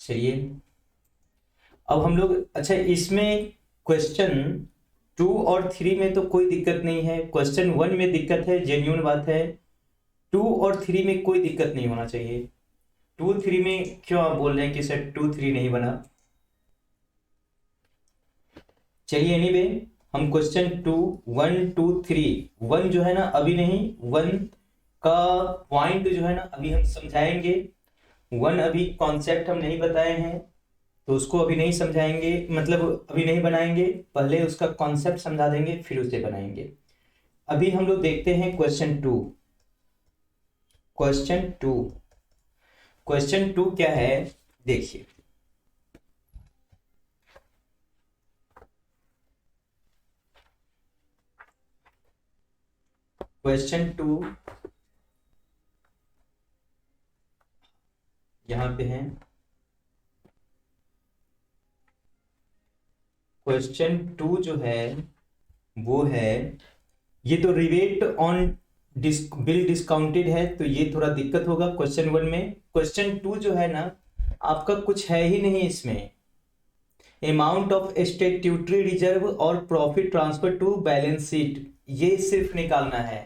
चलिए अब हम लोग, अच्छा इसमें क्वेश्चन 2 और 3 में तो कोई दिक्कत नहीं है, क्वेश्चन 1 में दिक्कत है, जेन्युइन बात है। 2 और 3 में कोई दिक्कत नहीं होना चाहिए। 2 3 में क्यों आप बोल रहे हैं कि सर 2 3 नहीं बना? चलिए एनीवे, हम क्वेश्चन 2 1 2 3 1 जो है ना अभी नहीं, 1 का पॉइंट जो है ना अभी हम समझाएंगे। 1 अभी कॉन्सेप्ट हम नहीं बताए हैं तो उसको अभी नहीं समझाएंगे, मतलब अभी नहीं बनाएंगे, पहले उसका कॉन्सेप्ट समझा देंगे फिर उसे बनाएंगे। अभी हम लोग देखते हैं क्वेश्चन 2। क्वेश्चन 2, क्वेश्चन 2 क्या है देखिए। क्वेश्चन 2 यहां पे है। क्वेश्चन 2 जो है वो है, ये तो रिबेट ऑन बिल डिस्काउंटेड है तो ये थोड़ा दिक्कत होगा क्वेश्चन 1 में। क्वेश्चन 2 जो है ना आपका कुछ है ही नहीं इसमें। अमाउंट ऑफ स्टैट्यूटरी रिजर्व और profit transfer to balance sheet, ये सिर्फ निकालना है।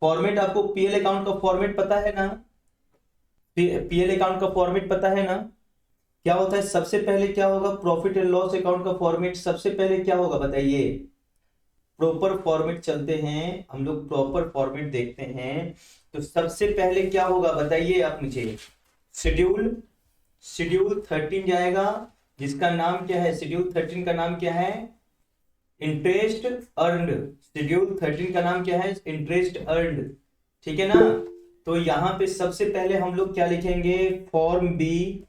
फॉर्मेट आपको पीएल अकाउंट का फॉर्मेट पता है ना? पीएल अकाउंट का फॉर्मेट पता है ना? क्या होता है सबसे पहले, क्या होगा प्रॉफिट एंड लॉस अकाउंट का फॉर्मेट सबसे पहले क्या होगा बताइए? प्रॉपर फॉर्मेट चलते हैं हम लोग, प्रॉपर फॉर्मेट देखते हैं तो सबसे पहले क्या होगा बताइए आप मुझे? शेड्यूल, शेड्यूल 13 जाएगा जिसका नाम क्या है? शेड्यूल 13 का नाम क्या है? Interest earned. शेड्यूल 13 का नाम क्या है? इंटरेस्ट अर्नड, ठीक है ना? तो यहां पे सबसे पहले हम लोग क्या लिखेंगे? फॉर्म बी,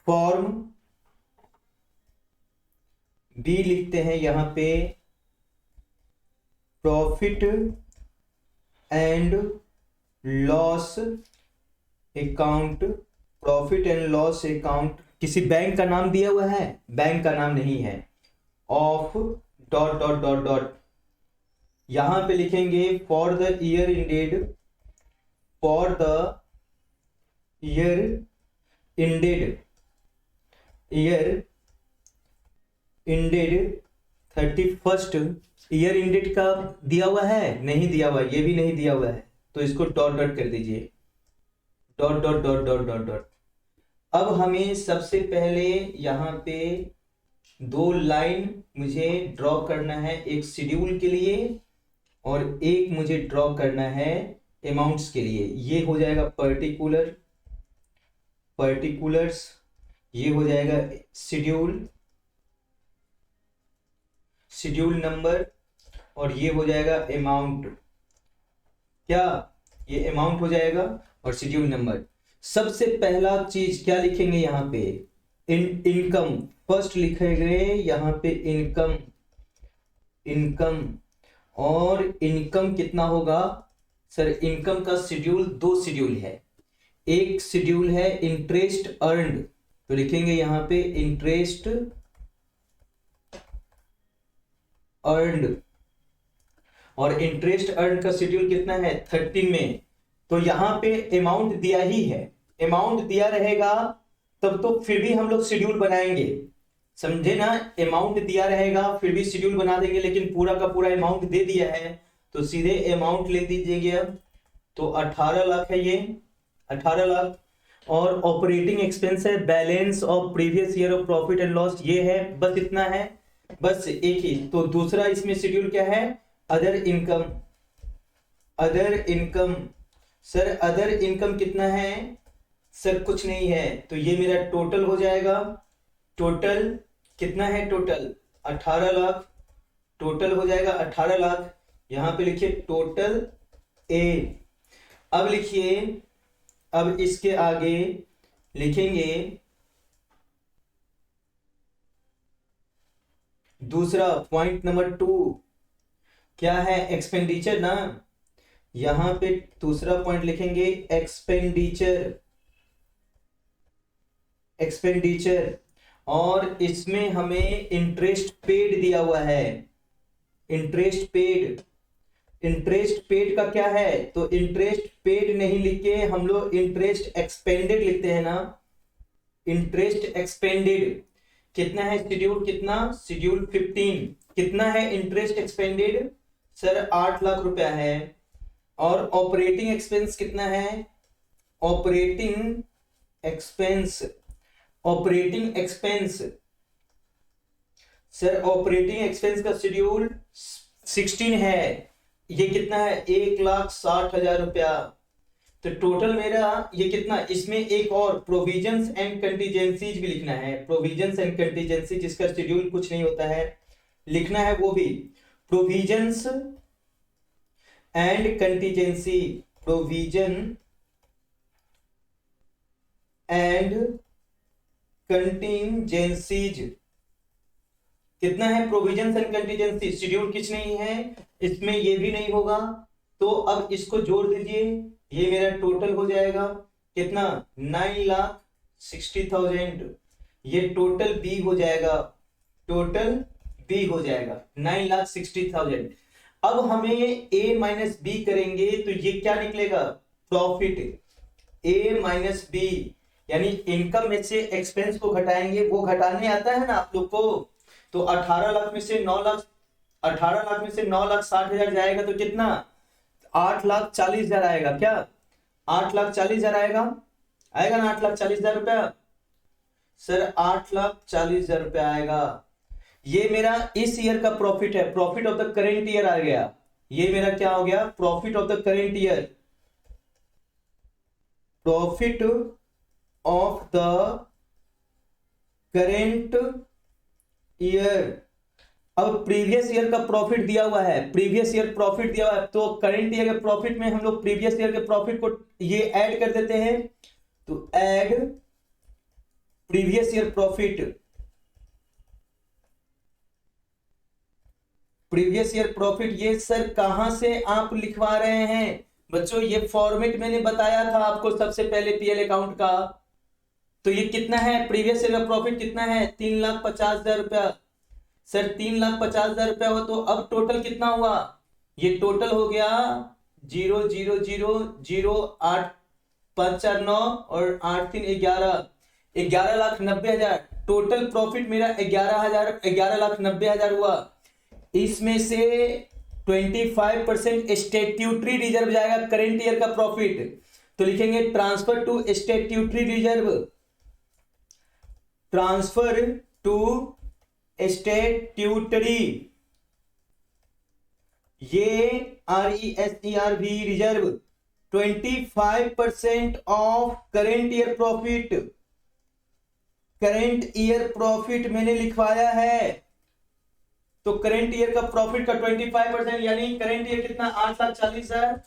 फॉर्म बी लिखते हैं यहां पे, profit and loss account. Profit and loss account किसी बैंक का नाम दिया हुआ है? बैंक का नाम नहीं है। Of dot dot dot dot, यहां पे लिखेंगे for the year ended, for the year ended, year ended 31st। Year ended का दिया हुआ है? नहीं दिया हुआ, ये भी नहीं दिया हुआ है तो इसको डॉट डॉट कर दीजिए, dot dot dot dot dot dot. अब हमें सबसे पहले यहाँ पे 2 लाइन मुझे ड्रॉ करना है, एक शेड्यूल के लिए और एक मुझे ड्रॉ करना है अमाउंट्स के लिए। ये हो जाएगा पर्टिकुलर, पर्टिकुलर्स, ये हो जाएगा शेड्यूल, शेड्यूल नंबर, और ये हो जाएगा अमाउंट। क्या ये अमाउंट हो जाएगा और शेड्यूल नंबर। सबसे पहला चीज क्या लिखेंगे यहाँ पे? इनकम फर्स्ट लिखेंगे यहाँ पे, इनकम, इनकम। और इनकम कितना होगा सर? इनकम का शेड्यूल 2 शेड्यूल है। एक शेड्यूल है इंटरेस्ट अर्नड, तो लिखेंगे यहाँ पे इंटरेस्ट अर्नड। और इंटरेस्ट अर्न का शेड्यूल कितना है? 13 में। तो यहां पे अमाउंट दिया ही है, अमाउंट दिया रहेगा तब तो फिर भी हम लोग शेड्यूल बनाएंगे, समझे ना? अमाउंट दिया रहेगा फिर भी शेड्यूल बना देंगे, लेकिन पूरा का पूरा अमाउंट दे दिया है तो सीधे अमाउंट ले दीजिएगा अब। तो 18 लाख है ये, 18 लाख। और ऑपरेटिंग एक्सपेंस है, balance of previous year of profit and loss, ये है, बस इतना है, बस एक ही। तो दूसरा इसमें शेड्यूल क्या है? Other income, other income. Sir other income कितना है? सर कुछ नहीं है, तो ये मेरा टोटल हो जाएगा। टोटल कितना है? टोटल 18 लाख, टोटल हो जाएगा 18 लाख। यहां पे लिखिए टोटल ए। अब लिखिए, अब इसके आगे लिखेंगे दूसरा पॉइंट नंबर 2 क्या है? एक्सपेंडिचर ना। यहां पे दूसरा पॉइंट लिखेंगे एक्सपेंडिचर, एक्सपेंडिचर। और इसमें हमें इंटरेस्ट पेड दिया हुआ है, इंटरेस्ट पेड। इंटरेस्ट पेड का क्या है, तो इंटरेस्ट पेड नहीं लिख के हम लोग इंटरेस्ट एक्सपेंडेड लिखते हैं ना। इंटरेस्ट एक्सपेंडेड कितना है, शेड्यूल कितना, शेड्यूल 15 कितना है इंटरेस्ट एक्सपेंडेड सर 8 लाख रुपया है। और ऑपरेटिंग एक्सपेंस कितना है, operating expense, operating expense sir operating expense का शेड्यूल 16 है, ये कितना है 1,60,000 रुपया। तो टोटल मेरा ये कितना, इसमें एक और प्रोविजंस एंड कंटीजेंसीज भी लिखना है, प्रोविजंस एंड कंटीजेंसी जिसका शेड्यूल कुछ नहीं होता है लिखना है वो भी, provisions and contingency, provision and contingencies कितना है, प्रोविजंस एंड कंटीजेंसी शेड्यूल कुछ नहीं है, इसमें ये भी नहीं होगा। तो अब इसको जोड़ दीजिए, ये मेरा टोटल हो जाएगा कितना 9,60,000, ये टोटल बी हो जाएगा, टोटल बी हो जाएगा 9,60,000। अब हमें ए माइनस बी करेंगे तो ये क्या निकलेगा, प्रॉफिट, ए माइनस बी यानी इनकम में से एक्सपेंस को घटाएंगे, वो घटाने आता है ना आप लोग को। तो 18 लाख में से 9 लाख, 18 लाख में से 9,60,000 जाएगा तो कितना 8,40,000 आएगा, क्या 8,40,000 आएगा, आएगा ना 8,40,000 रुपया सर, 8,40,000 रुपया आएगा। ये मेरा इस ईयर का प्रॉफिट है, profit of the current year आ गया, ये मेरा क्या हो गया, profit of the current year, profit of the current year. अब प्रीवियस ईयर का प्रॉफिट दिया हुआ है, प्रीवियस ईयर प्रॉफिट दिया हुआ है, तो करेंट ईयर के प्रॉफिट में हम लोग प्रीवियस ईयर के प्रॉफिट को ये ऐड कर देते हैं, तो add previous year profit, previous year profit. ये सर कहां से आप लिखवा रहे हैं बच्चों, ये फॉर्मेट मैंने बताया था आपको सबसे पहले पीएल अकाउंट का। तो ये कितना है, प्रीवियस ईयर का प्रॉफिट कितना है 3,50,000 रुपया सर, 3,50,000 रुपया हो, तो अब टोटल कितना हुआ, ये टोटल हो गया 0,0,0,0,8,5,4,9 और 8,3,11, 11,90,000 टोटल प्रॉफिट मेरा 11,90,000 हुआ। इसमें से 25% स्टैट्यूटरी रिजर्व जाएगा करेंट ईयर का प्रॉफिट, तो लिखेंगे transfer to statutory reserve, transfer to statutory, ये RESERV reserve 25% of current year profit, current year profit मैंने लिखवाया है। तो करेंट ईयर का प्रॉफिट का 25% यानी करेंट ईयर कितना 8,40,000,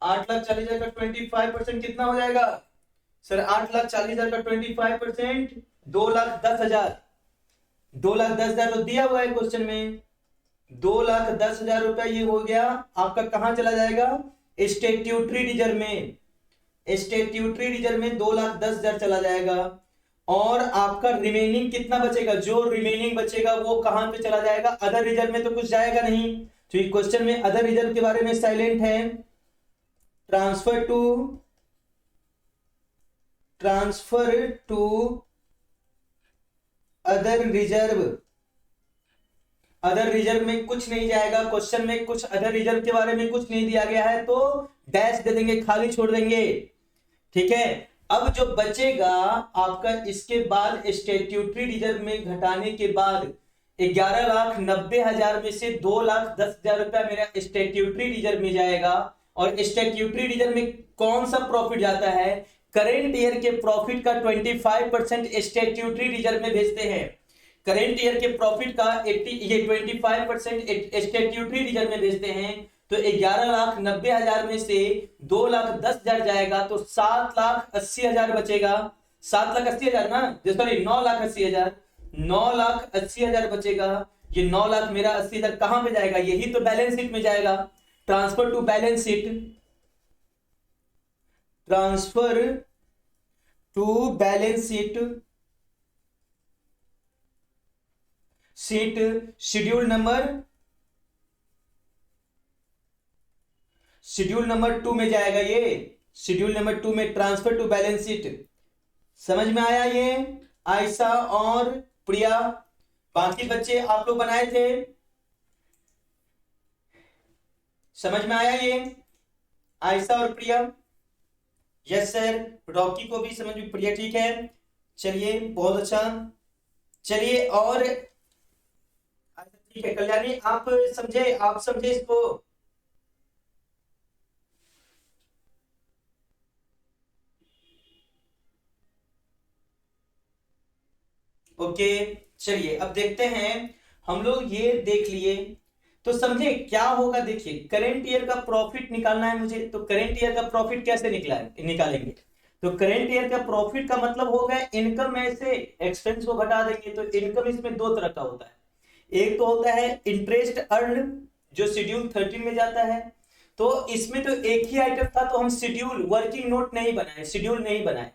8,40,000 का 25% कितना हो जाएगा सर, 8,40,000 का 25% 2,10,000, 2,10,000 तो दिया हुआ है क्वेश्चन में, 2,10,000 रुपया ये हो गया आपका, कहां चला जाएगा स्टैट्यूटरी रिजर्व में, स्टैट्यूटरी रिजर्व में 2,10,000 चला जाएगा। और आपका रिमेनिंग कितना बचेगा, जो रिमेनिंग बचेगा वो कहां पे चला जाएगा, अदर रिजर्व में तो कुछ जाएगा नहीं, तो ये क्वेश्चन में अदर रिजर्व के बारे में साइलेंट है। Transfer to other reserve, other reserve में कुछ नहीं जाएगा, क्वेश्चन में कुछ अदर रिजर्व के बारे में कुछ नहीं दिया गया है तो डैश दे देंगे, खाली छोड़ देंगे, ठीक है। अब जो बचेगा आपका इसके बाद स्टैट्यूटरी रिजर्व में घटाने के बाद 11,90,000 में से 2,10,000 रुपया मेरा स्टैट्यूटरी रिजर्व में जाएगा। और स्टैट्यूटरी रिजर्व में कौन सा प्रॉफिट जाता है, करेंट ईयर के प्रॉफिट का 25% स्टैट्यूटरी रिजर्व में भेजते हैं, करेंट ईयर के प्रॉफिट का 25% स्टैट्यूटरी रिजर्व में भेजते हैं। तो 11,90,000 में से 2,10,000 जाएगा तो 7,80,000 बचेगा, 7,80,000 ना, सॉरी 9,80,000, 9,80,000 बचेगा। ये 9 लाख मेरा 80,000 कहां पे जाएगा, यही तो बैलेंस शीट में जाएगा, transfer to balance sheet, transfer to balance sheet, sheet schedule number schedule number 2 में जाएगा ये, शेड्यूल नंबर 2 में ट्रांसफर टू बैलेंस शीट। समझ में आया ये? आयशा और प्रिया, बाकी बच्चे आप लोग बनाए थे, समझ में आया ये? आयशा और प्रिया, यस सर। रॉकी को भी समझ में, प्रिया ठीक है, चलिए बहुत अच्छा। चलिए और ठीक है कल्याणी, आप समझे, आप समझे इसको? ओके चलिए अब देखते हैं हम लोग, ये देख लिए तो समझे क्या होगा। देखिए करेंट ईयर का प्रॉफिट निकालना है मुझे, तो करेंट ईयर का प्रॉफिट कैसे निकालेंगे? तो करेंट ईयर का प्रॉफिट का मतलब होगा इनकम में से एक्सपेंस को घटा देंगे। तो इनकम इसमें दो तरह का होता है, एक तो होता है इंटरेस्ट अर्न जो शेड्यूल 13 में जाता है। तो इसमें तो एक ही आइटम था, तो हम शेड्यूल वर्किंग नोट नहीं बनाए, शेड्यूल नहीं बनाए,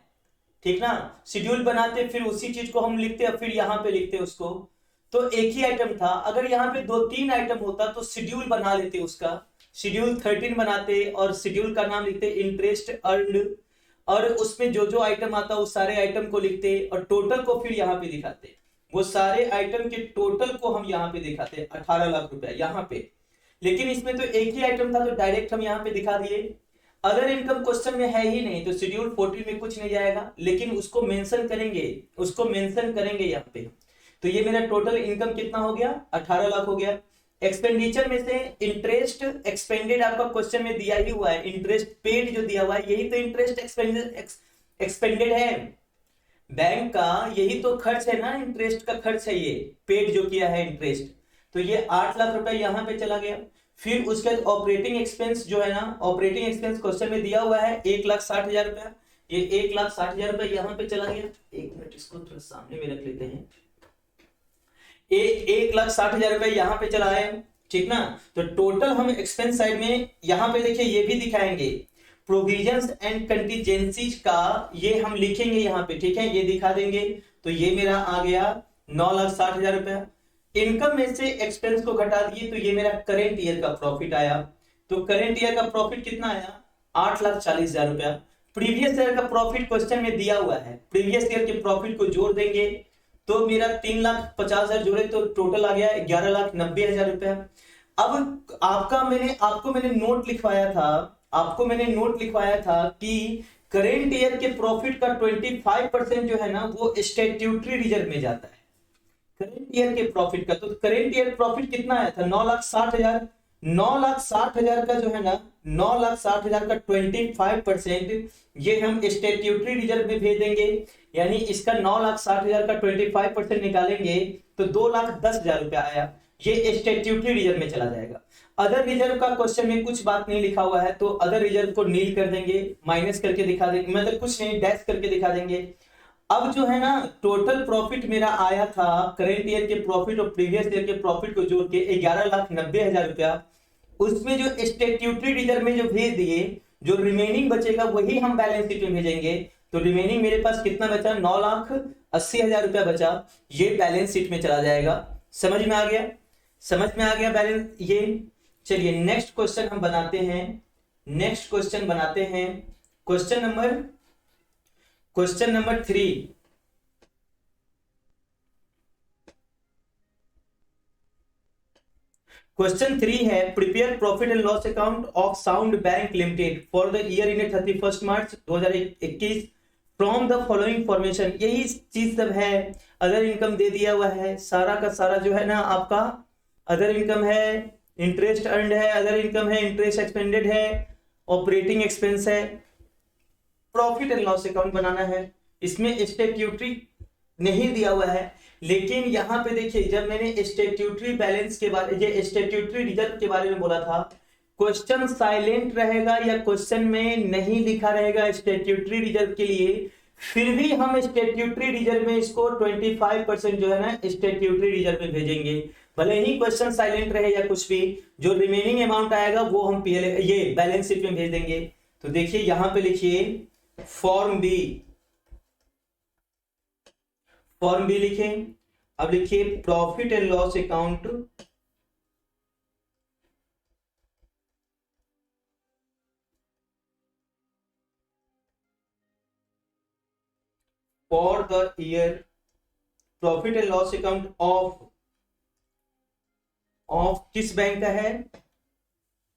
ठीक ना। शेड्यूल बनाते फिर उसी चीज को हम लिखते और फिर यहाँ पे लिखते उसको, तो एक ही आइटम था। अगर यहाँ पे 2-3 आइटम होता तो शेड्यूल बना लेते उसका, शेड्यूल 13 बनाते और शेड्यूल का नाम लिखते इंटरेस्ट अर्न, और उसमें जो जो आइटम आता उस सारे आइटम को लिखते और टोटल को फिर यहाँ पे दिखाते। वो सारे आइटम के टोटल को हम यहाँ पे दिखाते 18 लाख रुपया यहाँ पे। लेकिन इसमें तो एक ही आइटम था तो डायरेक्ट हम यहाँ पे दिखा दिए। अदर इनकम क्वेश्चन में है ही नहीं तो शेड्यूल 14 में कुछ नहीं जाएगा, लेकिन उसको मेंशन करेंगे, उसको मेंशन करेंगे यहाँ पे। तो ये मेरा टोटल इनकम कितना हो गया? 18 लाख हो गया। एक्सपेंडिचर में से इंटरेस्ट एक्सपेंडेड आपका क्वेश्चन में दिया ही हुआ है, इंटरेस्ट पेड जो दिया हुआ है यही तो इंटरेस्ट एक्सपेंडेड है बैंक का, यही तो खर्च है ना, इंटरेस्ट का खर्च है ये पेड जो किया है इंटरेस्ट। तो ये 8 लाख रुपए यहाँ पे चला गया। फिर उसके बाद ऑपरेटिंग एक्सपेंस जो है ना, ऑपरेटिंग एक्सपेंस क्वेश्चन में दिया हुआ है 1,60,000 रुपया, ये 1,60,000 रुपया यहाँ पे चला गया। एक मिनट इसको थोड़ा सामने में रख लेते हैं। 1,60,000 रुपए यहाँ पे चला है, ठीक ना। तो टोटल हम एक्सपेंस साइड में यहाँ पे देखिए ये भी दिखाएंगे, प्रोविजंस एंड कंटीजेंसीज का ये हम लिखेंगे यहाँ पे, ठीक है, ये दिखा देंगे। तो ये मेरा आ गया 9,60,000 रुपया। इनकम में से एक्सपेंस को घटा दिए तो ये मेरा करेंट ईयर का प्रॉफिट आया। तो करेंट ईयर का प्रॉफिट कितना आया? 8,40,000 रुपया। प्रीवियस ईयर का प्रॉफिट क्वेश्चन में दिया हुआ है, प्रीवियस ईयर के प्रॉफिट को जोड़ देंगे तो मेरा 3,50,000 जोड़े तो टोटल आ गया 11,90,000 रुपया। अब आपको मैंने नोट लिखवाया था, आपको मैंने नोट लिखवाया था कि करेंट ईयर के प्रॉफिट का 25% जो है ना वो स्टैट्यूटरी रिजर्व में जाता है करेंट ईयर के प्रॉफिट का। तो करेंट ईयर प्रॉफिट कितना आया था? 9,60,000। 9,60,000 का जो है ना, 9,60,000 का 25% ये हम स्टैट्यूटरी रिजर्व में भेज देंगे। यानी इसका 9,60,000 का 25% निकालेंगे तो 2,10,000 रुपया आया, ये स्टैट्यूटरी रिजर्व में चला जाएगा। अदर रिजर्व का क्वेश्चन में कुछ बात नहीं लिखा हुआ है तो अदर रिजर्व को नील कर देंगे, माइनस करके दिखा देंगे, मतलब कुछ नहीं डैश करके दिखा देंगे। अब जो है ना टोटल प्रॉफिट मेरा आया था करेंट ईयर के प्रॉफिट और प्रीवियस ईयर के प्रॉफिट को जोड़ के 11,90,000 रुपया। उसमें जो स्टैट्यूटरी रिजर्व में जो भेज दिए, जो रिमेनिंग बचेगा वही हम बैलेंस शीट में भेजेंगे। तो रिमेनिंग मेरे पास कितना बचा? 9,80,000 रुपया बचा, ये बैलेंस शीट में चला जाएगा। समझ में आ गया? समझ में आ गया बैलेंस ये। चलिए नेक्स्ट क्वेश्चन हम बनाते हैं, नेक्स्ट क्वेश्चन बनाते हैं, क्वेश्चन नंबर 3। क्वेश्चन 3 है prepare profit and loss account of sound bank limited for the year in 31 March 2021 from the following information. यही चीज सब है, अदर इनकम दे दिया हुआ है, सारा का सारा जो है ना आपका अदर इनकम है, इंटरेस्ट अर्नड है, अदर इनकम है, इंटरेस्ट एक्सपेंडेड है, ऑपरेटिंग एक्सपेंस है, प्रॉफिट एंड लॉस अकाउंट बनाना है। इसमें स्टैट्यूटरी नहीं दिया हुआ है, लेकिन यहाँ पे देखिए जब मैंने स्टैट्यूटरी बैलेंस के बारे, ये स्टैट्यूटरी रिजर्व के बारे में बोला था, क्वेश्चन साइलेंट रहेगा या क्वेश्चन में नहीं लिखा रहेगा स्टैट्यूटरी रिजर्व के लिए, फिर भी हम स्टैट्यूटरी रिजर्व में इसको 25% जो है ना स्टैट्यूटरी रिजर्व में भेजेंगे। भले ही क्वेश्चन साइलेंट रहे या कुछ भी, जो रिमेनिंग अमाउंट आएगा वो हम पीएल ये बैलेंस शीट में भेज देंगे। तो देखिए यहां पे लिखिए फॉर्म बी, फॉर्म बी लिखें। अब लिखिए profit and loss account for the year profit and loss account of किस बैंक का है,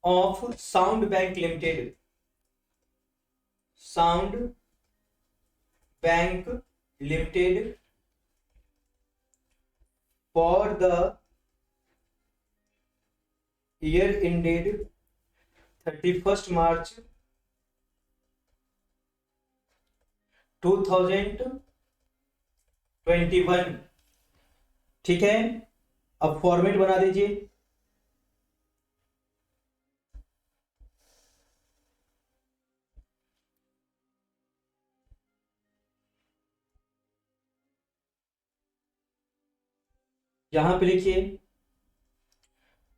of sound bank limited, sound bank limited for the year ended 31st March 2021। ठीक है, अब फॉर्मेट बना दीजिए। यहां पे लिखिए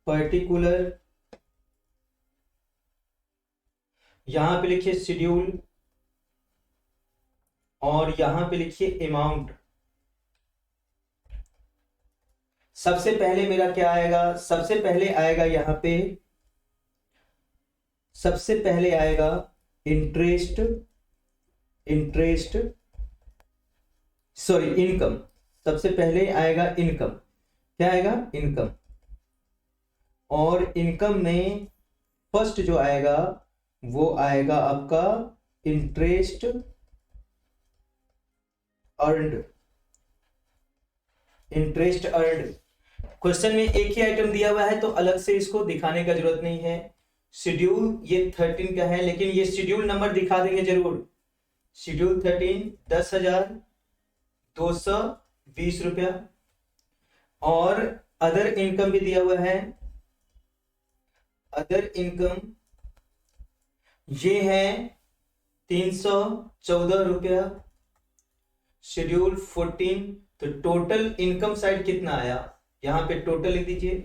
पर्टिकुलर, यहां पे लिखिए शेड्यूल, और यहां पे लिखिए अमाउंट। सबसे पहले मेरा क्या आएगा, सबसे पहले आएगा यहां पे, सबसे पहले आएगा इंटरेस्ट, सॉरी इनकम। सबसे पहले आएगा इनकम, क्या आएगा, इनकम। और इनकम में फर्स्ट जो आएगा वो आएगा आपका interest earned, interest earned. Question में एक ही आइटम दिया हुआ है तो अलग से इसको दिखाने का जरूरत नहीं है। शेड्यूल ये 13 का है, लेकिन ये शेड्यूल नंबर दिखा देंगे जरूर। शेड्यूल 13 10,220 रुपया। और अदर इनकम भी दिया हुआ है, अदर इनकम ये है 314 रुपया। शेड्यूल 14, तो टोटल इनकम साइड कितना आया, यहां पे टोटल लिख दीजिए,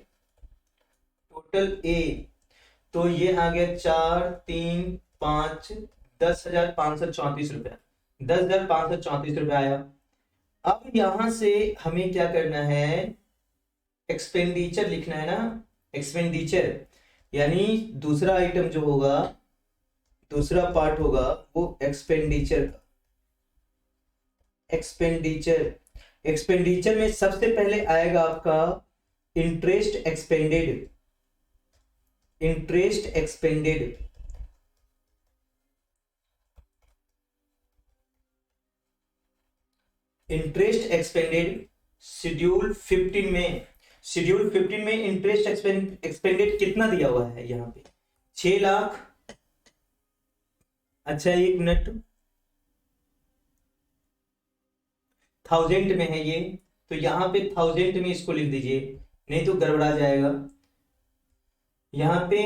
टोटल ए, तो ये आ गया 4, 3, 5, 10,534 रुपया, 10,534 रुपया आया। अब यहां से हमें क्या करना है, एक्सपेंडिचर लिखना है ना, एक्सपेंडिचर यानी दूसरा आइटम जो होगा, दूसरा पार्ट होगा वो एक्सपेंडिचर का। एक्सपेंडिचर में सबसे पहले आएगा आपका interest expanded, interest expanded. Interest expanded schedule 15 में, शेड्यूल 15 में इंटरेस्ट एक्सपेंडेड कितना दिया हुआ है, यहां पे 6 लाख। अच्छा एक मिनट, 1000 में है ये, तो यहां पे 1000 में इसको लिख दीजिए, नहीं तो गड़बड़ा जाएगा। यहां पे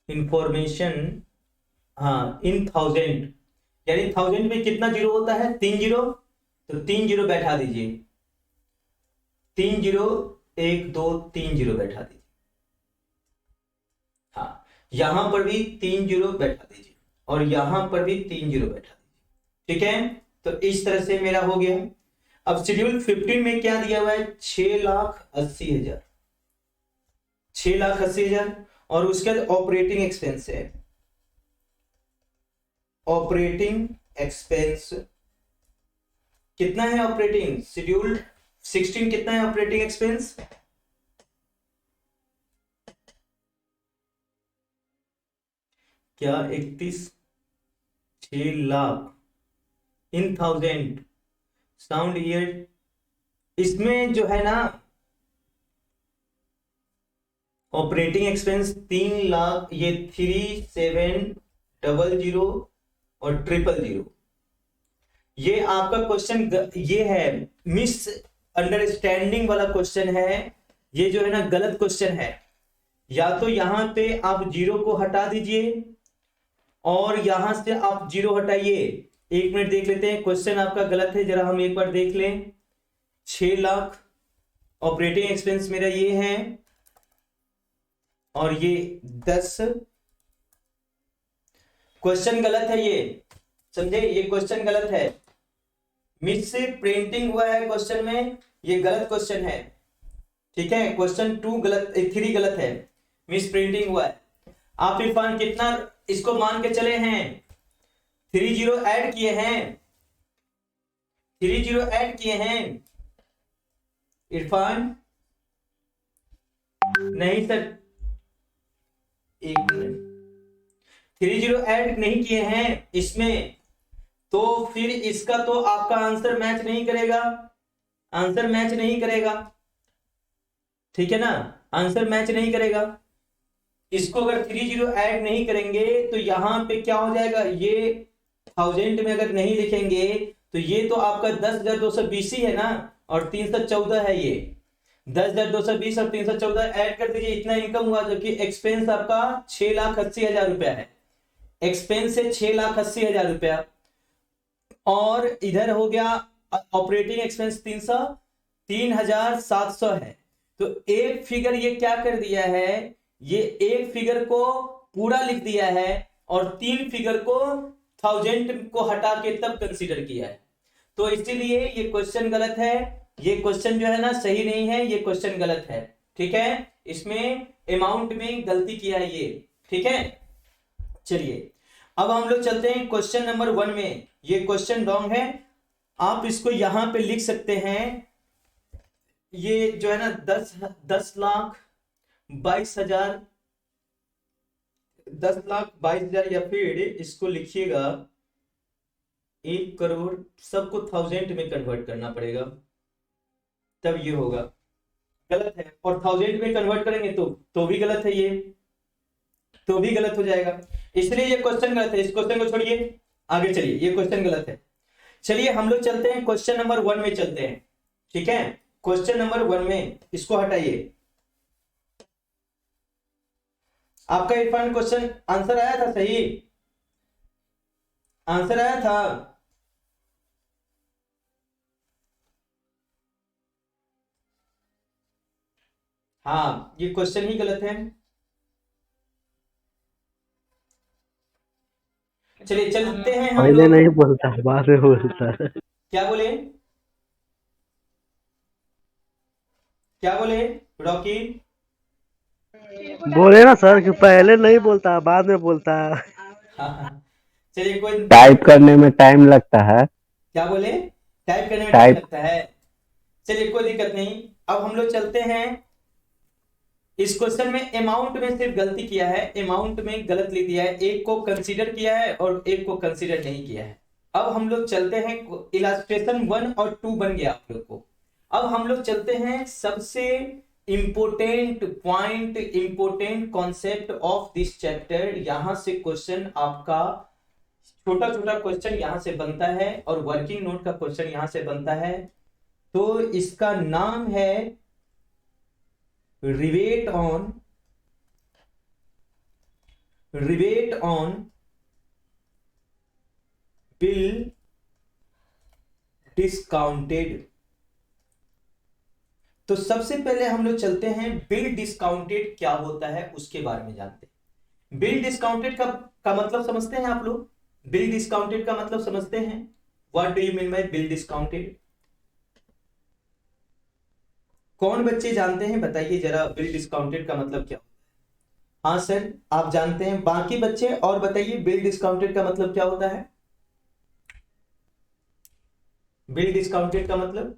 इंफॉर्मेशन, हाँ इन 1000, यानी 1000 में कितना जीरो होता है, 3 जीरो, तो 3 जीरो बैठा दीजिए, 3 जीरो 1 2 3 जीरो बैठा दीजिए। हाँ यहां पर भी 3 जीरो बैठा दीजिए और यहां पर भी 3 जीरो बैठा दीजिए। ठीक है, तो इस तरह से मेरा हो गया। अब शेड्यूल 15 में क्या दिया हुआ है, 6,80,000, 6,80,000। और उसके बाद ऑपरेटिंग एक्सपेंस है, ऑपरेटिंग एक्सपेंस कितना है, ऑपरेटिंग शेड्यूल 16 कितना है ऑपरेटिंग एक्सपेंस, क्या 31, 6 लाख इन 1000 साउंड ईयर। इसमें जो है ना ऑपरेटिंग एक्सपेंस 3 लाख, ये 3700 और 000। ये आपका क्वेश्चन ये है, मिस अंडरस्टैंडिंग वाला क्वेश्चन है ये, जो है ना गलत क्वेश्चन है। या तो यहां पे आप जीरो को हटा दीजिए और यहां से आप जीरो हटाइए। एक मिनट देख लेते हैं, क्वेश्चन आपका गलत है, जरा हम एक बार देख लें। 6 लाख ऑपरेटिंग एक्सपेंस मेरा ये है और ये 10। क्वेश्चन गलत है ये, समझे, ये क्वेश्चन गलत है, मिस से प्रिंटिंग हुआ है क्वेश्चन में, ये गलत क्वेश्चन है। ठीक है, क्वेश्चन 2 गलत, 3 गलत है, मिस प्रिंटिंग हुआ है। आप इरफान कितना इसको मान के चले हैं? 30 ऐड किए हैं, 30 ऐड किए हैं इरफान? नहीं सर, एक मिनट, 30 ऐड नहीं किए हैं इसमें, तो फिर इसका तो आपका आंसर मैच नहीं करेगा, आंसर मैच नहीं करेगा, ठीक है ना, आंसर मैच नहीं करेगा। इसको अगर 30 ऐड नहीं करेंगे तो यहां पे क्या हो जाएगा, ये 1000 में अगर नहीं लिखेंगे तो ये तो आपका 10,220 ही है ना, और 314 है ये, 10,220 और 314 ऐड कर दीजिए, इतना इनकम हुआ, जबकि एक्सपेंस आपका 6,80,000 रुपया है, एक्सपेंस है 6,80,000 रुपया, और इधर हो गया ऑपरेटिंग एक्सपेंस 3,700 है। तो एक फिगर ये क्या कर दिया है, ये एक फिगर को पूरा लिख दिया है और 3 फिगर को 1000 को हटा के तब कंसीडर किया है, तो इसीलिए ये क्वेश्चन गलत है, ये क्वेश्चन जो है ना सही नहीं है, ये क्वेश्चन गलत है, ठीक है, इसमें अमाउंट में गलती किया है ये, ठीक है। चलिए अब हम लोग चलते हैं क्वेश्चन नंबर 1 में, ये क्वेश्चन रॉन्ग है, आप इसको यहां पे लिख सकते हैं, ये जो है ना 10,22,000, 10,22,000, या फिर इसको लिखिएगा 1 करोड़, सबको 1000 में कन्वर्ट करना पड़ेगा तब ये होगा, गलत है, और 1000 में कन्वर्ट करेंगे तो भी गलत है, ये तो भी गलत हो जाएगा, इसलिए ये क्वेश्चन गलत है, इस क्वेश्चन को छोड़िए, आगे चलिए, ये क्वेश्चन गलत है। चलिए हम लोग चलते हैं क्वेश्चन नंबर 1 में चलते हैं, ठीक है, क्वेश्चन नंबर 1 में इसको हटाइए। आपका इरफान क्वेश्चन आंसर आया था, सही आंसर आया था? हाँ, ये क्वेश्चन ही गलत है। चलिए चलते हैं हम पहले लोग, नहीं बोलता, बाद में बोलता। क्या बोले, क्या बोले रॉकी? बोले ना सर कि पहले नहीं बोलता, बाद में बोलता। हाँ हाँ, चलिए कोई, टाइप करने में टाइम लगता है। क्या बोले? टाइप करने में टाइम टाइप लगता है, चलिए कोई दिक्कत नहीं। अब हम लोग चलते हैं, इस क्वेश्चन में अमाउंट में सिर्फ गलती किया है, अमाउंट में गलत लिख दिया है, एक को कंसीडर किया है और एक को कंसीडर नहीं किया है। अब हम लोग चलते हैं, इलास्ट्रेशन 1 और 2 बन गया आप लोग को। अब हम लोग चलते हैं सबसे important point, important concept of this chapter. यहां से क्वेश्चन आपका छोटा छोटा क्वेश्चन यहां से बनता है और वर्किंग नोट का क्वेश्चन यहां से बनता है। तो इसका नाम है रिवेट ऑन बिल डिस्काउंटेड। तो सबसे पहले हम लोग चलते हैं, बिल डिस्काउंटेड क्या होता है उसके बारे में जानते हैं। बिल डिस्काउंटेड का मतलब समझते हैं आप लोग? बिल डिस्काउंटेड का मतलब समझते हैं? What do you mean by bill discounted? कौन बच्चे जानते हैं, बताइए जरा, बिल डिस्काउंटेड का मतलब क्या? हाँ सर आप जानते हैं, बाकी बच्चे और बताइए बिल डिस्काउंटेड का मतलब क्या होता है? बिल डिस्काउंटेड का मतलब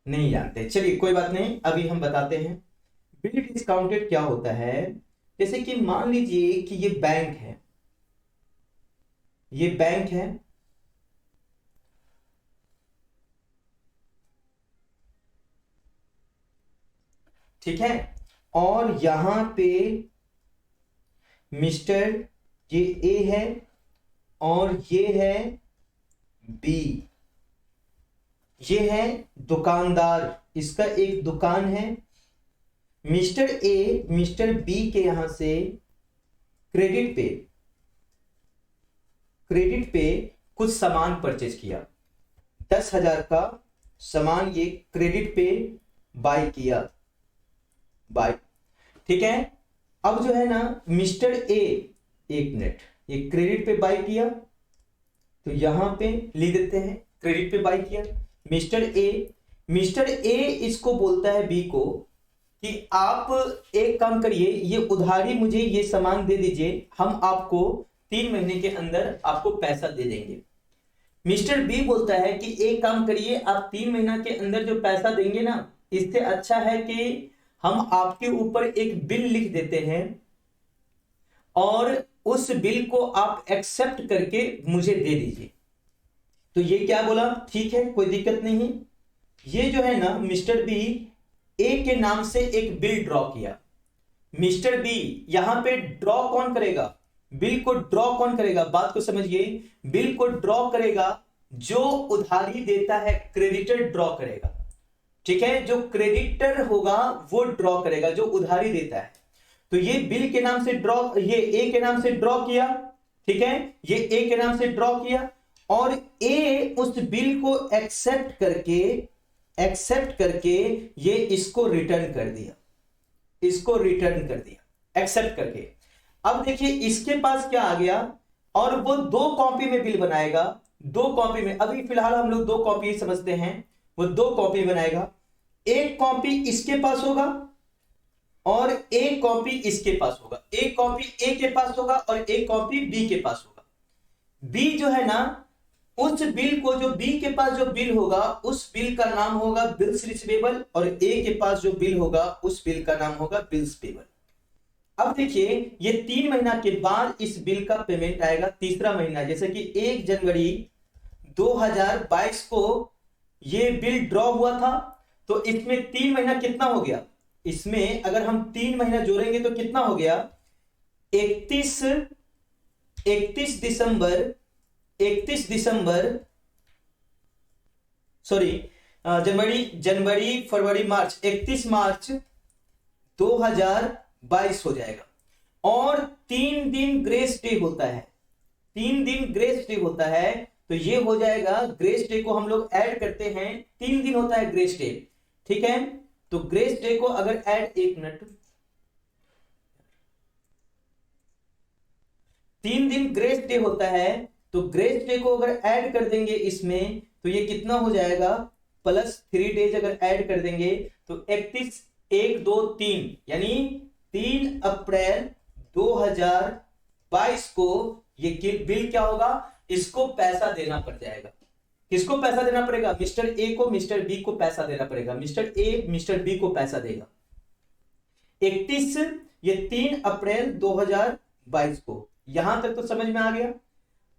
नहीं जानते, चलिए कोई बात नहीं, अभी हम बताते हैं बिल डिस्काउंटेड क्या होता है। जैसे कि मान लीजिए कि ये बैंक है, ये बैंक है, ठीक है, और यहां पे मिस्टर, ये ए है और ये है बी, ये है दुकानदार, इसका एक दुकान है। मिस्टर ए मिस्टर बी के यहां से क्रेडिट पे कुछ सामान परचेज किया, 10,000 का सामान ये क्रेडिट पे बाय किया, बाय, ठीक है। अब जो है ना मिस्टर ए, एक मिनट, ये क्रेडिट पे बाय किया, तो यहां पे लिख देते हैं क्रेडिट पे बाय किया मिस्टर ए। मिस्टर ए इसको बोलता है बी को कि आप एक काम करिए, ये उधारी मुझे ये सामान दे दीजिए, हम आपको 3 महीने के अंदर आपको पैसा दे देंगे। मिस्टर बी बोलता है कि एक काम करिए, आप 3 महीना के अंदर जो पैसा देंगे ना, इससे अच्छा है कि हम आपके ऊपर एक बिल लिख देते हैं और उस बिल को आप एक्सेप्ट करके मुझे दे दीजिए। तो ये क्या बोला, ठीक है कोई दिक्कत नहीं है। ये जो है ना मिस्टर बी ए के नाम से एक बिल ड्रॉ किया। मिस्टर बी यहां पे ड्रॉ कौन करेगा, बिल को ड्रॉ कौन करेगा, बात को समझिए। बिल को ड्रॉ करेगा जो उधारी देता है, क्रेडिटर ड्रॉ करेगा, ठीक है। जो क्रेडिटर होगा वो ड्रॉ करेगा जो उधारी देता है। तो ये बिल के नाम से ड्रॉ, ये ए के नाम से ड्रॉ किया, ठीक है, ये ए के नाम से ड्रॉ किया और ए उस बिल को एक्सेप्ट करके ये इसको रिटर्न कर दिया, इसको रिटर्न कर दिया एक्सेप्ट करके। अब देखिए इसके पास क्या आ गया, और वो 2 कॉपी में बिल बनाएगा, 2 कॉपी में, अभी फिलहाल हम लोग 2 कॉपी समझते हैं, वो 2 कॉपी बनाएगा। एक कॉपी इसके पास होगा और एक कॉपी इसके पास होगा, एक कॉपी ए के पास होगा और एक कॉपी बी के पास होगा। बी जो है ना, उस बिल को, जो बी के पास जो बिल होगा उस बिल का नाम होगा बिल्स रिसीवेबल, और ए के पास जो बिल होगा उस बिल का नाम होगा बिल्स पेबल। अब देखिए ये 3 महीना के बाद इस बिल का पेमेंट आएगा, तीसरा महीना, जैसे कि 1 जनवरी 2022 को ये बिल ड्रॉ हुआ था, तो इसमें 3 महीना कितना हो गया, इसमें अगर हम 3 महीना जोड़ेंगे तो कितना हो गया, 31 दिसंबर सॉरी जनवरी फरवरी मार्च, 31 मार्च 2022 हो जाएगा। और 3 दिन ग्रेस डे होता है, 3 दिन ग्रेस डे होता है, तो ये हो जाएगा, ग्रेस डे को हम लोग ऐड करते हैं, 3 दिन होता है ग्रेस डे, ठीक है। तो ग्रेस डे को अगर ऐड, 1 मिनट, 3 दिन ग्रेस डे होता है, तो ग्रेस डे को अगर ऐड कर देंगे इसमें, तो ये कितना हो जाएगा, +3 डेज अगर ऐड कर देंगे तो 31 1 2 3 यानी 3 अप्रैल 2022 को ये बिल क्या होगा, इसको पैसा देना पड़ जाएगा। किसको पैसा देना पड़ेगा, मिस्टर ए को मिस्टर बी को पैसा देना पड़ेगा, मिस्टर ए मिस्टर बी को पैसा देगा 31, ये 3 अप्रैल 2022 को। यहां तक तो समझ में आ गया।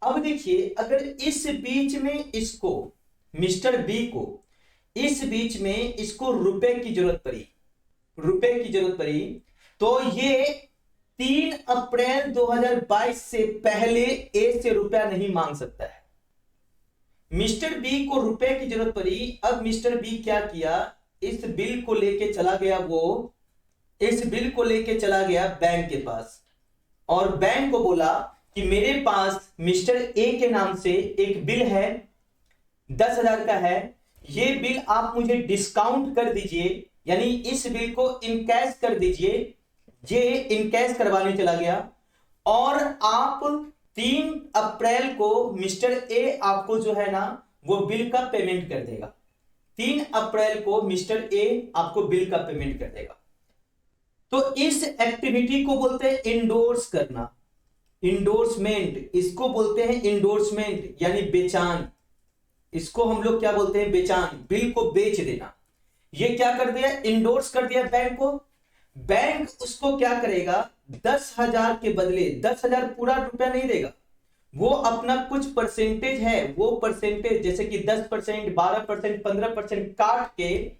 अब देखिए अगर इस बीच में इसको, मिस्टर बी को इस बीच में इसको रुपए की जरूरत पड़ी, तो ये 3 अप्रैल 2022 से पहले ए से रुपया नहीं मांग सकता है। मिस्टर बी को रुपए की जरूरत पड़ी, अब मिस्टर बी क्या किया, इस बिल को लेके चला गया, वो इस बिल को लेके चला गया बैंक के पास, और बैंक को बोला कि मेरे पास मिस्टर ए के नाम से एक बिल है, 10,000 का है, ये बिल आप मुझे डिस्काउंट कर दीजिए, यानी इस बिल को इनकैश कर दीजिए। ये इनकैश करवाने चला गया और आप 3 अप्रैल को मिस्टर ए आपको जो है ना वो बिल का पेमेंट कर देगा, 3 अप्रैल को मिस्टर ए आपको बिल का पेमेंट कर देगा। तो इस एक्टिविटी को बोलते हैं इंडोर्स करना, इंडोर्समेंट, इसको बोलते हैं इंडोर्समेंट यानी बेचान, इसको हम लोग क्या बोलते हैं, बेचान, बिल को बेच देना। ये क्या कर दिया, इंडोर्स कर दिया बैंक को। बैंक उसको क्या करेगा, 10,000 के बदले 10,000 पूरा रुपया नहीं देगा, वो अपना कुछ परसेंटेज है, वो परसेंटेज जैसे कि 10%, 12%, 15% काट के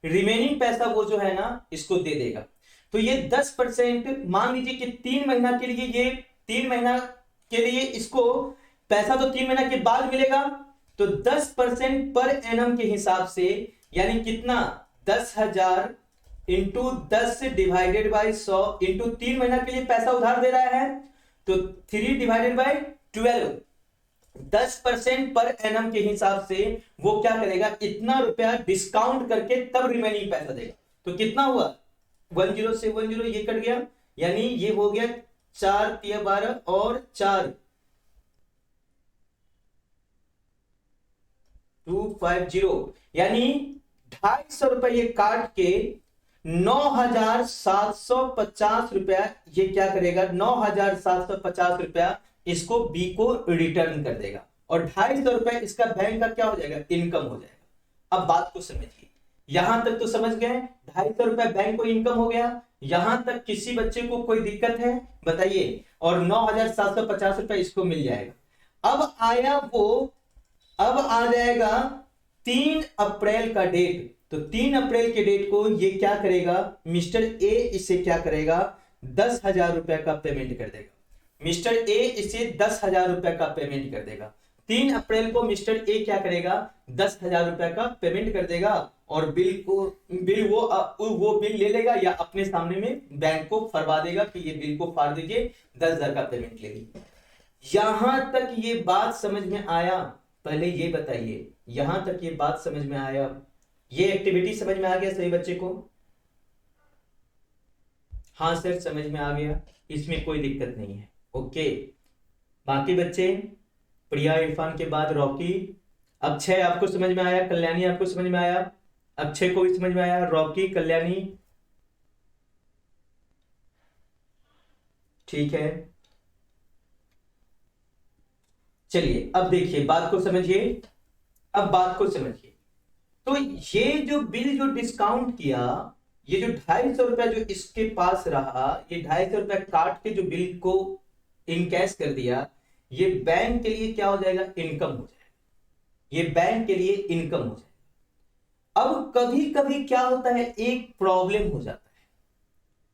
रिमेनिंग पैसा वो जो है ना इसको दे देगा। तो ये 10%, मान लीजिए कि 3 महीना के लिए, ये 3 महीना के लिए इसको पैसा तो 3 महीना के बाद मिलेगा, तो 10% पर एनम के हिसाब से, यानी कितना, 10,000 इंटू 10 डिवाइडेड बाई 100 इंटू 3 महीना के लिए पैसा उधार दे रहा है, तो 3 डिवाइडेड बाई 12, 10% पर एनम के हिसाब से वो क्या करेगा, इतना रुपया डिस्काउंट करके तब रिमेनिंग पैसा देगा। तो कितना हुआ, 10 से 10 ये कट गया, यानी ये हो गया 4 × 12 और 4 250, यानी 250 रुपये काट के 9,750 रुपया ये क्या करेगा, 9,750 रुपया इसको बी को रिटर्न कर देगा और 250 रुपया इसका बैंक का क्या हो जाएगा, इनकम हो जाएगा। अब बात को समझिए, यहां तक तो समझ गए, 250 रुपया बैंक को इनकम हो गया, यहां तक किसी बच्चे को कोई दिक्कत है बताइए, और 9,750 रुपया इसको मिल जाएगा। अब आया वो, अब आ जाएगा 3 अप्रैल का डेट, तो 3 अप्रैल के डेट को ये क्या करेगा, मिस्टर ए इसे क्या करेगा, 10,000 रुपया का पेमेंट कर देगा। मिस्टर ए इसे 10,000 रुपया का पेमेंट कर देगा। 3 अप्रैल को मिस्टर ए क्या करेगा, 10,000 रुपया का पेमेंट कर देगा और बिल वो बिल ले लेगा या अपने सामने में बैंक को फरवा देगा कि ये बिल को फाड़ दीजिए, 10,000 का पेमेंट लेगी। यहां तक ये बात समझ में आया, पहले ये बताइए, यहां तक ये बात समझ में आया, ये एक्टिविटी समझ में आ गया सभी बच्चे को? हाँ सर समझ में आ गया, इसमें कोई दिक्कत नहीं है। ओके, बाकी बच्चे, प्रिया इरफान के बाद रॉकी, अक्षय आपको समझ में आया, कल्याणी आपको समझ में आया, अक्षय को भी समझ में आया, रॉकी, कल्याणी, ठीक है। चलिए अब देखिए, बात को समझिए, अब बात को समझिए। तो ये जो बिल जो डिस्काउंट किया, ये जो 250 रुपया जो इसके पास रहा, ये 250 रुपया काट के जो बिल को इनकैश कर दिया, ये बैंक के लिए क्या हो जाएगा, इनकम हो जाएगा, ये बैंक के लिए इनकम हो जाएगा। अब कभी कभी क्या होता है, एक प्रॉब्लम हो जाता है,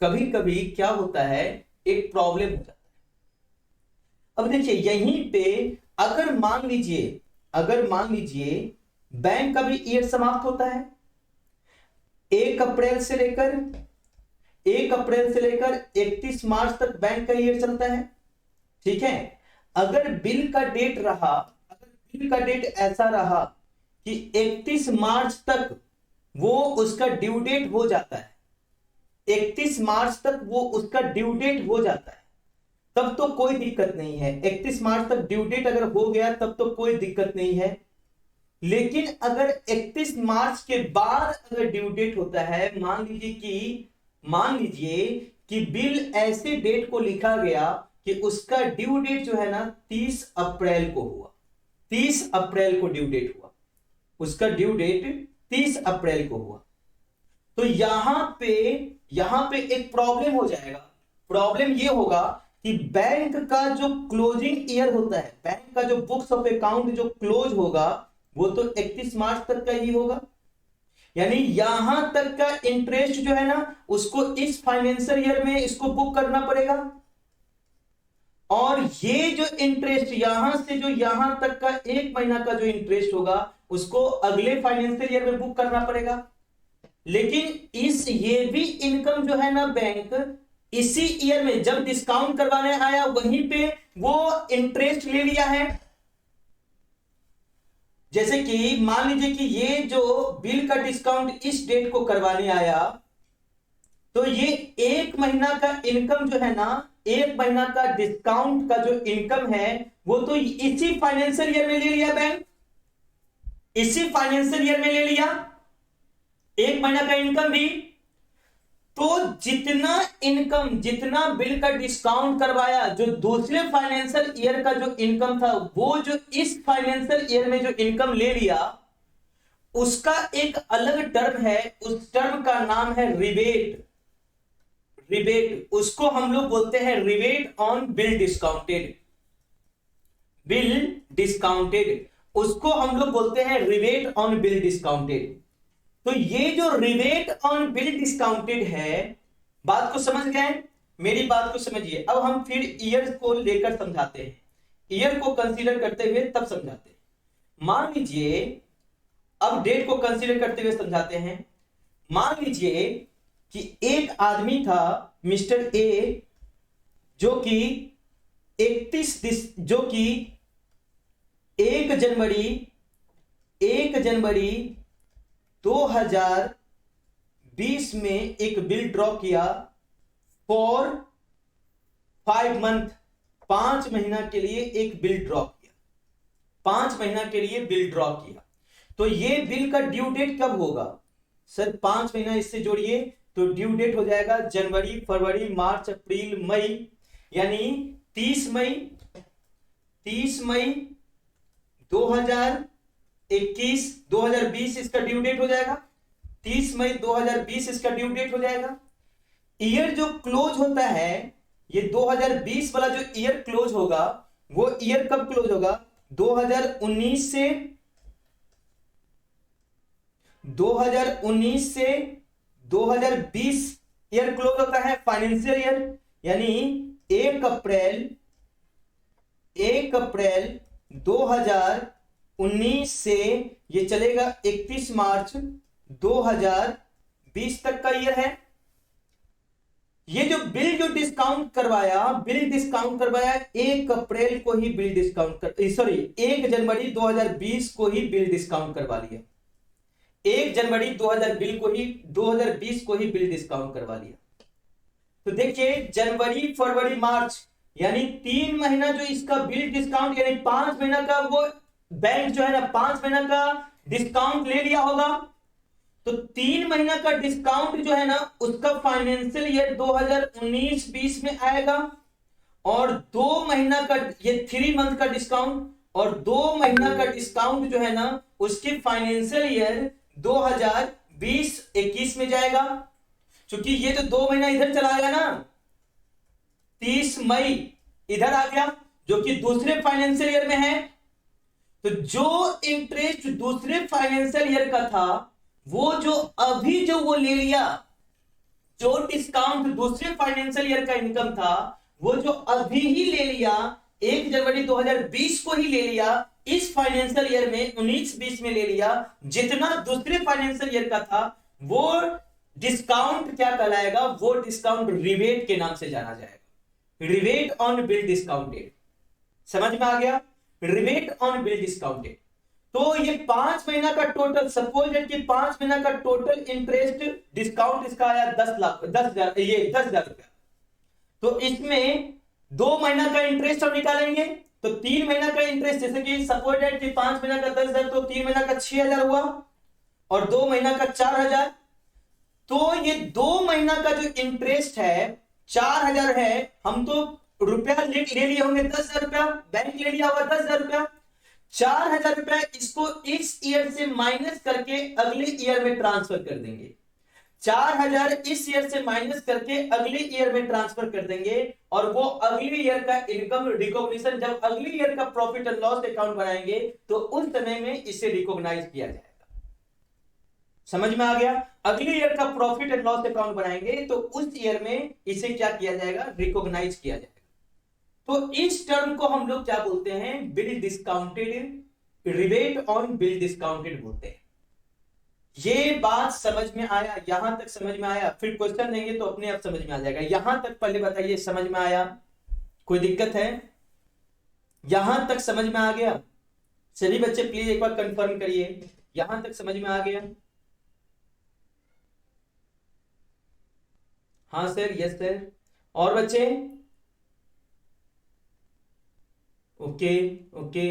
कभी कभी क्या होता है, एक प्रॉब्लम हो जाता है। अब देखिए यहीं पे अगर मान लीजिए बैंक का भी ईयर समाप्त होता है 1 अप्रैल से लेकर 31 मार्च तक बैंक का ईयर चलता है, ठीक है। अगर बिल का डेट ऐसा रहा कि 31 मार्च तक वो उसका ड्यू डेट हो जाता है, 31 मार्च तक वो उसका ड्यू डेट हो जाता है, तब तो कोई दिक्कत नहीं है। 31 मार्च तक ड्यू डेट अगर हो गया तब तो कोई दिक्कत नहीं है। लेकिन अगर 31 मार्च के बाद अगर ड्यू डेट होता है, मान लीजिए कि बिल ऐसे डेट को लिखा गया कि उसका ड्यू डेट जो है ना 30 अप्रैल को हुआ, 30 अप्रैल को ड्यू डेट हुआ, उसका ड्यू डेट 30 अप्रैल को हुआ, तो यहां पे एक प्रॉब्लम हो जाएगा। प्रॉब्लम ये होगा कि बैंक का जो क्लोजिंग ईयर होता है, बैंक का जो बुक्स ऑफ अकाउंट जो क्लोज होगा वो तो 31 मार्च तक का ही होगा, यानी यहां तक का इंटरेस्ट जो है ना उसको इस फाइनेंशियल ईयर में इसको बुक करना पड़ेगा, और ये जो इंटरेस्ट यहां से जो यहां तक का 1 महीना का जो इंटरेस्ट होगा उसको अगले फाइनेंशियल ईयर में बुक करना पड़ेगा। लेकिन ये भी इनकम जो है ना बैंक इसी ईयर में जब डिस्काउंट करवाने आया वहीं पे वो इंटरेस्ट ले लिया है। जैसे कि मान लीजिए कि ये जो बिल का डिस्काउंट इस डेट को करवाने आया, तो ये 1 महीना का इनकम जो है ना, 1 महीना का डिस्काउंट का जो इनकम है वो तो इसी फाइनेंशियल ईयर में ले लिया बैंक, इसी फाइनेंशियल ईयर में ले लिया 1 महीना का इनकम भी। तो जितना बिल का डिस्काउंट करवाया, जो दूसरे फाइनेंशियल ईयर का जो इनकम था वो जो इस फाइनेंशियल ईयर में जो इनकम ले लिया उसका एक अलग टर्म है, उस टर्म का नाम है रिबेट। उसको हम लोग बोलते हैं रिबेट ऑन बिल डिस्काउंटेड, उसको हम लोग बोलते हैं रिबेट ऑन बिल डिस्काउंटेड। तो ये जो रिबेट ऑन बिल डिस्काउंटेड है, बात को समझ गए, मेरी बात को समझिए। अब हम फिर ईयर को लेकर समझाते हैं, ईयर को कंसीडर करते हुए तब समझाते हैं। मान लीजिए, अब डेट को कंसीडर करते हुए समझाते हैं। मान लीजिए कि एक आदमी था मिस्टर ए, जो कि 1 जनवरी 2020 में एक बिल ड्रॉ किया फॉर 5 मंथ, 5 महीना के लिए एक बिल ड्रॉ किया, 5 महीना के लिए बिल ड्रॉ किया। तो ये बिल का ड्यू डेट कब होगा सर? 5 महीना इससे जोड़िए तो ड्यू डेट हो जाएगा जनवरी, फरवरी, मार्च, अप्रैल, मई, यानी 30 मई 2021 2020 इसका ड्यू डेट हो जाएगा। 30 मई 2020 इसका ड्यू डेट हो जाएगा। ईयर जो क्लोज होता है, ये 2020 वाला जो ईयर क्लोज होगा, वो ईयर कब क्लोज होगा? 2019 से 2020 ईयर क्लोज होता है, फाइनेंशियल ईयर, यानी 1 अप्रैल 2019 से ये चलेगा 31 मार्च 2020 तक का ईयर है। ये जो बिल जो डिस्काउंट करवाया 1 अप्रैल को ही बिल डिस्काउंट 1 जनवरी 2020 को ही बिल डिस्काउंट करवा लिया। 1 जनवरी 2020 को ही बिल डिस्काउंट करवा लिया। तो देखिए जनवरी, फरवरी, मार्च, यानी 3 महीना जो इसका बिल डिस्काउंट, यानी 5 महीना का वो बैंक जो है ना 5 महीना का डिस्काउंट ले लिया होगा। तो 3 महीना का डिस्काउंट जो है ना उसका फाइनेंशियल ईयर 2019-20 में आएगा, और 2 महीना का ये 3 मंथ का डिस्काउंट और 2 महीना का डिस्काउंट जो है ना उसके फाइनेंशियल ईयर 2020-21 में जाएगा। क्योंकि ये तो 2 महीना इधर चला आएगा ना, 30 मई इधर आ गया जो कि दूसरे फाइनेंशियल ईयर में है। तो जो इंटरेस्ट दूसरे फाइनेंशियल ईयर का था वो जो अभी जो वो ले लिया, जो डिस्काउंट दूसरे फाइनेंशियल ईयर का इनकम था वो जो अभी ही ले लिया, 1 जनवरी 2020 को ही ले लिया, इस फाइनेंशियल ईयर में 19-20 में ले लिया, जितना दूसरे फाइनेंशियल ईयर का था वो डिस्काउंट क्या कहलाएगा? वो डिस्काउंट रिबेट के नाम से जाना जाएगा। रिबेट ऑन बिल डिस्काउंटेड, समझ में आ गया? Rebate on bill discounted. तो ये 5 महीना का टोटल, सपोज दैट कि 5 महीना का टोटल इंटरेस्ट डिस्काउंट इसका आया 10,000 रुपया। तो इसमें 2 महीना का इंटरेस्ट हम निकालेंगे, तो 3 महीना का इंटरेस्ट, जैसे कि सपोज दैट कि 5 महीना का 10,000, तो 3 महीना का 6,000 हुआ और 2 महीना का 4,000। तो ये 2 महीना का जो इंटरेस्ट है 4,000 है, हम तो रुपया ले लिए होंगे 10,000 रुपया, बैंक ले लिया होगा 10,000 रुपया। 4,000 रुपया इसको इस ईयर से माइनस करके अगले ईयर में ट्रांसफर कर देंगे। 4,000 इस ईयर से माइनस करके अगले ईयर में ट्रांसफर कर देंगे, और वो अगले ईयर का इनकम रिकॉग्निशन, जब अगले ईयर का प्रॉफिट एंड लॉस अकाउंट बनाएंगे तो उस समय में इसे रिकॉग्नाइज किया जाएगा। समझ में आ गया? अगले ईयर का प्रॉफिट एंड लॉस अकाउंट बनाएंगे तो उस ईयर में इसे क्या किया जाएगा? रिकॉग्नाइज किया जाएगा। तो इस टर्म को हम लोग क्या बोलते हैं? Bill discounted, rebate on bill discounted बोलते हैं। ये बात समझ में आया? यहां तक समझ में आया? फिर क्वेश्चन देंगे तो अपने आप समझ में आ जाएगा। यहां तक पहले बताइए समझ में आया? कोई दिक्कत है? यहां तक समझ में आ गया? सभी बच्चे प्लीज एक बार कंफर्म करिए, यहां तक समझ में आ गया? हाँ सर, यस सर। और बच्चे? Okay okay.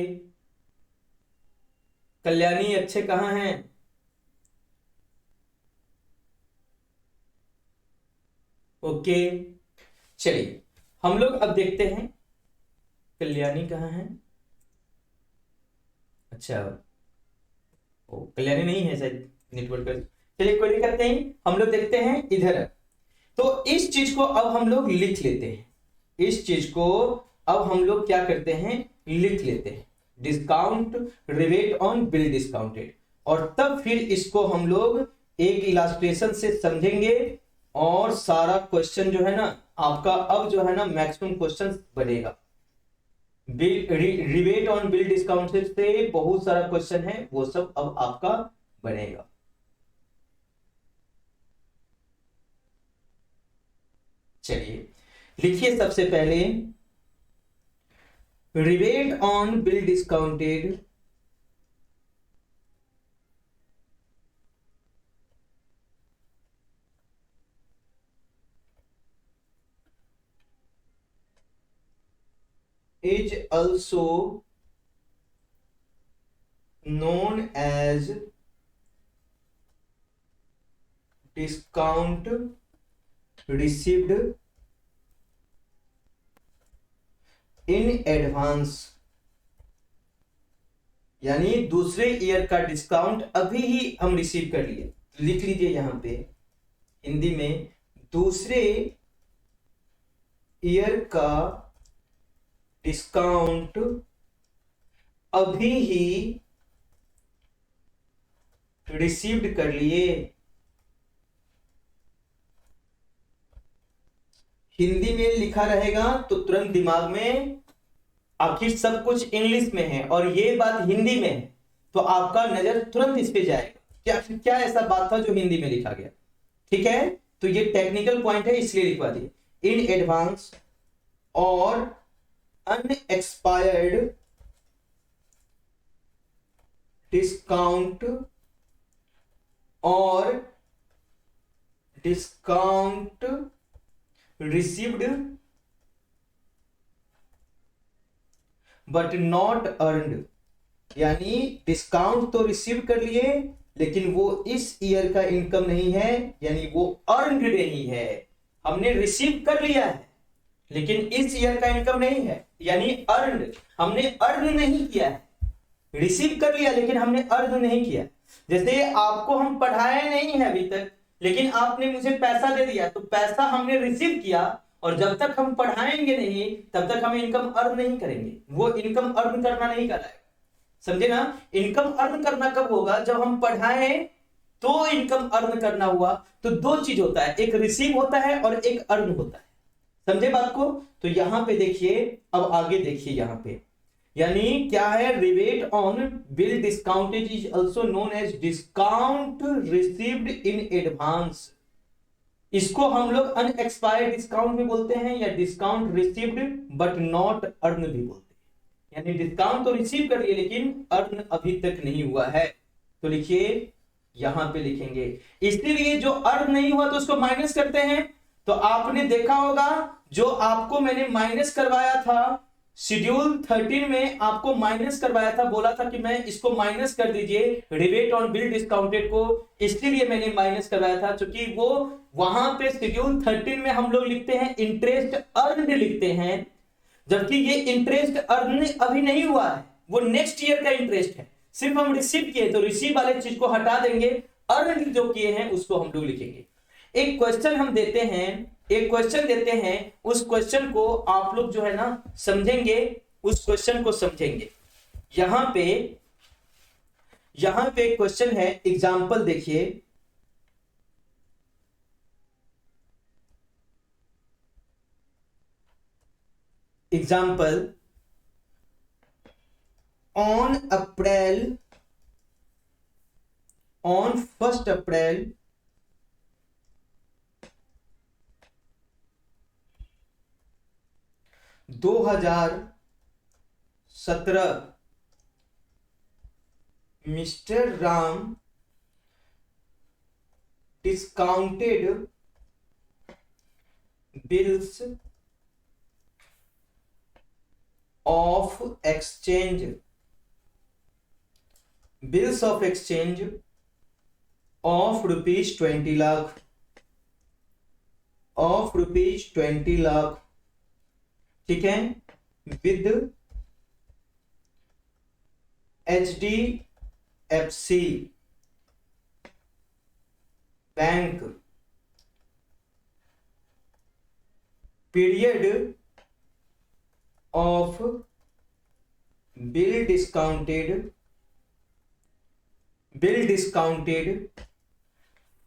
कल्याणी अच्छे कहाँ हैं? ओके, चलिए हम लोग अब देखते हैं कल्याणी कहाँ है। अच्छा, ओ कल्याणी नहीं है शायद नेटवर्क पर। चलिए कोई दिक्कत नहीं, हम लोग देखते हैं इधर। तो इस चीज को अब हम लोग लिख लेते हैं, इस चीज को अब हम लोग क्या करते हैं? लिख लेते हैं, discount rebate on bill discounted, और तब फिर इसको हम लोग एक इलास्ट्रेशन से समझेंगे, और सारा क्वेश्चन जो है ना आपका अब जो है ना मैक्सिमम क्वेश्चन बनेगा। Bill rebate on bill discounted से बहुत सारा क्वेश्चन है, वो सब अब आपका बनेगा। चलिए लिखिए सबसे पहले, rebate on bill discounted is also known as discount received in advance, यानी दूसरे ईयर का डिस्काउंट अभी ही हम रिसीव कर लिए। लिख लीजिए यहां पे हिंदी में, दूसरे ईयर का डिस्काउंट अभी ही रिसीव्ड कर लिए। हिंदी में लिखा रहेगा तो तुरंत दिमाग में, आखिर सब कुछ इंग्लिश में है और ये बात हिंदी में है, तो आपका नजर तुरंत इस पे जाएगा क्या क्या ऐसा बात था जो हिंदी में लिखा गया। ठीक है, तो ये टेक्निकल पॉइंट है इसलिए लिखवा दिए। इन एडवांस और अनएक्सपायर्ड डिस्काउंट और discount received but not earned, यानी डिस्काउंट तो रिसीव कर लिए लेकिन वो इस ईयर का इनकम नहीं है, यानी वो अर्नड नहीं है। हमने रिसीव कर लिया है लेकिन इस ईयर का इनकम नहीं है, यानी अर्नड, हमने अर्न नहीं किया है। रिसीव कर लिया लेकिन हमने अर्न नहीं किया। जैसे आपको हम पढ़ाए नहीं है अभी तक, लेकिन आपने मुझे पैसा दे दिया, तो पैसा हमने रिसीव किया, और जब तक हम पढ़ाएंगे नहीं तब तक हम इनकम अर्न नहीं करेंगे। वो इनकम अर्न करना नहीं कराएगा, समझे ना। इनकम अर्न करना कब होगा, जब हम पढ़ाएं तो इनकम अर्न करना हुआ। तो दो चीज होता है, एक रिसीव होता है और एक अर्न होता है, समझे बात को। तो यहां पे देखिए, अब आगे देखिए यहां पे, यानी क्या है, rebate on bill discounted is also known as discount received in advance. इसको हम लोग अनएक्सपायर्ड डिस्काउंट भी बोलते हैं या discount received but not earn भी बोलते हैं, यानी डिस्काउंट तो रिसीव कर लिए लेकिन अर्न अभी तक नहीं हुआ है। तो लिखिए, यहां पे लिखेंगे, इसलिए जो अर्न नहीं हुआ तो उसको माइनस करते हैं। तो आपने देखा होगा जो आपको मैंने माइनस करवाया था शेड्यूल 13 में, आपको माइनस करवाया था, बोला था कि मैं इसको माइनस कर दीजिए रिबेट ऑन बिल डिस्काउंटेड को, इसलिए मैंने माइनस करवाया था, क्योंकि वो वहां पे शेड्यूल 13 में हम लोग लिखते हैं इंटरेस्ट अर्नड लिखते हैं, जबकि ये इंटरेस्ट अर्न अभी नहीं हुआ है, वो नेक्स्ट ईयर का इंटरेस्ट है। सिर्फ हम रिसीव किए तो रिसीव वाले चीज को हटा देंगे, अर्न जो किए हैं उसको हम लोग लिखेंगे। एक क्वेश्चन हम देते हैं, एक क्वेश्चन देते हैं, उस क्वेश्चन को आप लोग जो है ना समझेंगे, उस क्वेश्चन को समझेंगे। यहां पे क्वेश्चन है, एग्जांपल देखिए, example on 1st April 2017 mister Ram discounted bills of exchange of rupees 20 lakh, ठीक है, with HDFC bank, period of bill discounted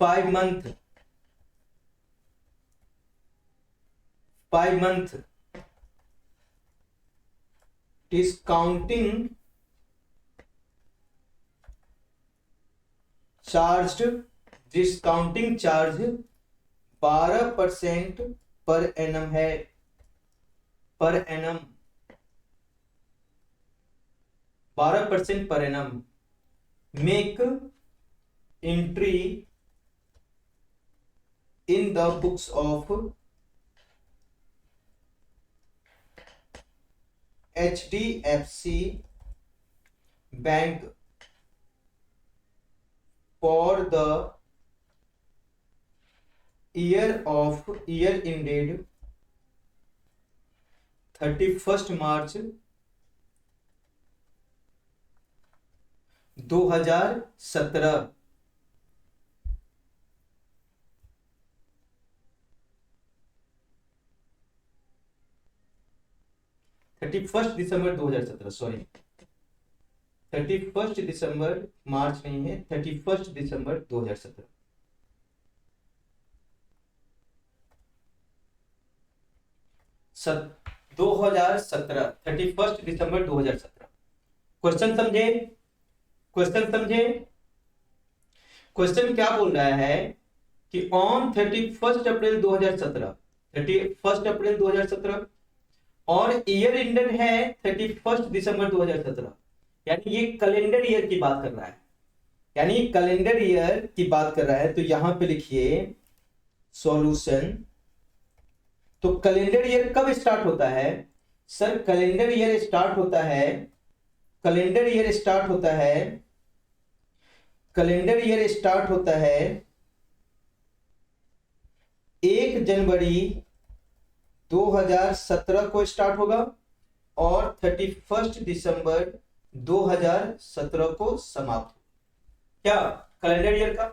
5 month discounting charge 12% per annum है, per annum 12% per annum। Make entry in the books of HDFC bank for the year ended 31 March 2017। December 2017, sorry 31 दिसंबर, मार्च नहीं है, 31 दिसंबर 2017। सत 2017, 31 दिसंबर 2017। Question समझे? Question समझे? Question क्या बोल रहा है कि ऑन 31 अप्रैल 2017, 31 अप्रैल 2017 और ईयर इंडेड है 31 दिसंबर 2017, यानी ये कैलेंडर ईयर की बात कर रहा है, यानी कैलेंडर ईयर की बात कर रहा है। तो यहां पे लिखिए सॉल्यूशन। तो कैलेंडर ईयर कब स्टार्ट होता है? सर कैलेंडर ईयर स्टार्ट होता है, कैलेंडर ईयर स्टार्ट होता है, कैलेंडर ईयर स्टार्ट होता है 1 जनवरी 2017 को स्टार्ट होगा और 31 दिसंबर 2017 को समाप्त होगा। क्या कैलेंडर ईयर का?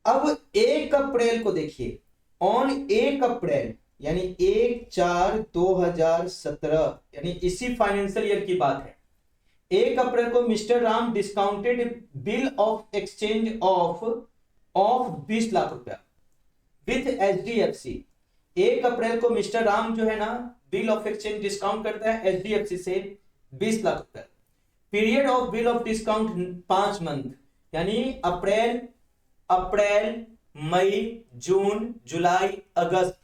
अब 1 अप्रैल को देखिए, ऑन 1 अप्रैल यानी 1/4/2017, यानी इसी फाइनेंशियल ईयर की बात है। 1 अप्रैल को mister Ram discounted bill of exchange of 20 lakh रुपया विथ HDFC। 1 अप्रैल को मिस्टर राम जो है ना बिल ऑफ एक्सचेंज डिस्काउंट करता है HDFC से 20 लाख रुपया। Period of bill of discount 5 month, यानी अप्रैल मई जून जुलाई अगस्त,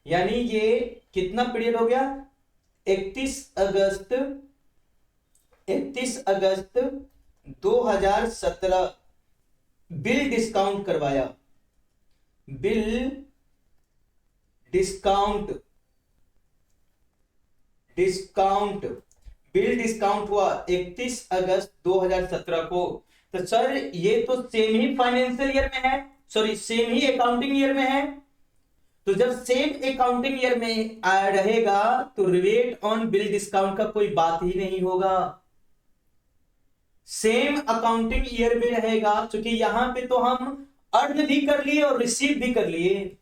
यानी ये कितना पीरियड हो गया? 31 अगस्त 2017 बिल डिस्काउंट करवाया, बिल डिस्काउंट हुआ 31 अगस्त 2017 को। तो सर ये तो सेम ही फाइनेंशियल ईयर में है, सॉरी सेम ही अकाउंटिंग ईयर में है। तो जब सेम अकाउंटिंग ईयर में रहेगा तो रिवेट ऑन बिल डिस्काउंट का कोई बात ही नहीं होगा। सेम अकाउंटिंग ईयर में रहेगा, क्योंकि यहां पे तो हम अर्न भी कर लिए और रिसीव भी कर लिए।